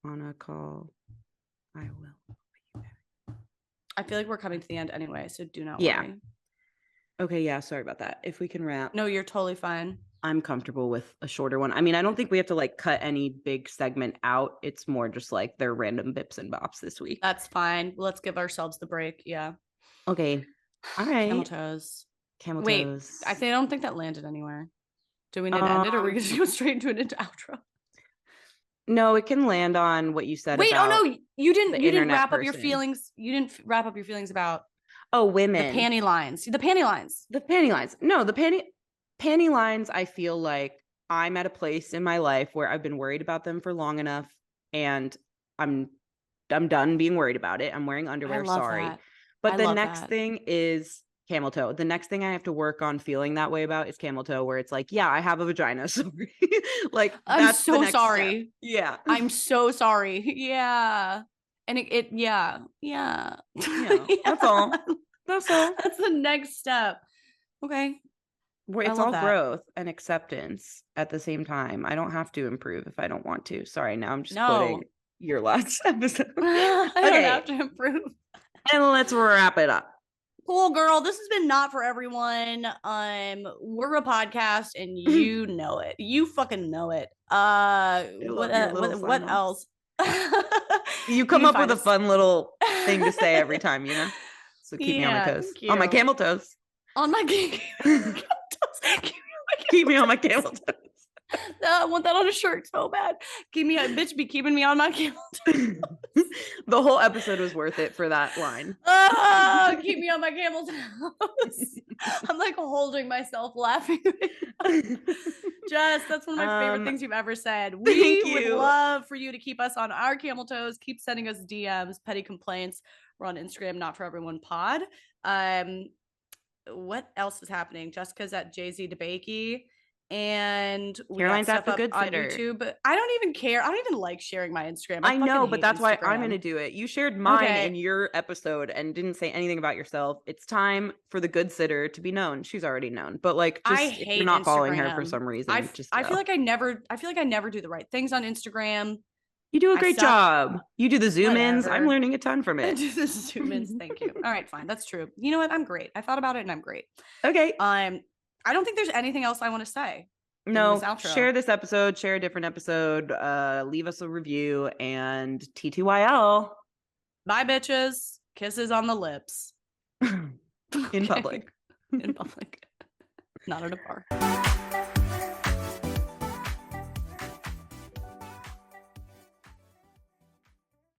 on a call. I will. I feel like we're coming to the end anyway, so do not Yeah. worry. Okay, yeah, sorry about that. If we can wrap. No, you're totally fine. I'm comfortable with a shorter one. I mean, I don't think we have to like cut any big segment out. It's more just like they're random bips and bops this week. That's fine. Let's give ourselves the break. Yeah. Okay. All Camel right. toes. Camel Wait, toes. I don't think that landed anywhere. Do we need to end it or are we Um, just go straight into an outro? no, it can land on what you said Wait, oh about no, you didn't the you didn't internet wrap up your person. feelings. You didn't wrap up your feelings about Oh, the women. panty lines. The panty lines. The panty lines. No, the panty lines, I feel like I'm at a place in my life where I've been worried about them for long enough and I'm I'm done being worried about it. I'm wearing I underwear, love sorry. that. But I the love next that. thing is camel toe. The next thing I have to work on feeling that way about is camel toe, where it's like, yeah, I have a vagina. Sorry. Like I'm that's the so next step. sorry. Yeah. I'm so sorry. Yeah. And yeah. Yeah. Yeah. That's Yeah. all. That's all. That's the next step. Okay. Where I it's love all that. growth and acceptance at the same time. I don't have to improve if I don't want to. Sorry, now I'm just quoting No. your last episode. I don't have Okay, to improve. and let's wrap it up. Cool, girl. This has been not for everyone. We're a podcast and you know it. You fucking know it. I love your little What sign-offs. else? You You come can up with find a us. fun little thing to say every time, you know? So keep me on my Yeah, toes. thank On my you. camel toes. On my Keep me on my camel toes. I want that on a shirt so bad. Keep me, bitch, be keeping me on my camel. The whole episode was worth it for that line. Oh, keep me on my camel toes. I'm like holding myself laughing. Jess, that's one of my favorite things you've ever said. We Thank would you. love for you to keep us on our camel toes. Keep sending us DMs, petty complaints. We're on Instagram, not for everyone pod. What else is happening? Jessica's at Jay-Z DeBakey. And we Caroline's got at stuff The up Good on Sitter. YouTube. But I don't even care. I don't even like sharing my Instagram. I know, but hate that's why I'm Instagram. going to do it. You shared mine in Okay. your episode and didn't say anything about yourself. It's time for the good sitter to be known. She's already known, but like, I just if you're hate not following her for Instagram. some reason, just I go. feel like I never do the right things on Instagram. You do a I great suck. job. You do the zoom ins. I'm Whatever. learning a ton from I it. do the zoom ins. Thank you. All right, fine. That's true. You know what? I'm great. I thought about it and I'm great. Okay. I don't think there's anything else I want to say. No, this outro. share this episode, share a different episode, leave us a review, and TTYL. Bye, bitches. Kisses on the lips. In public. In public. Not at a bar.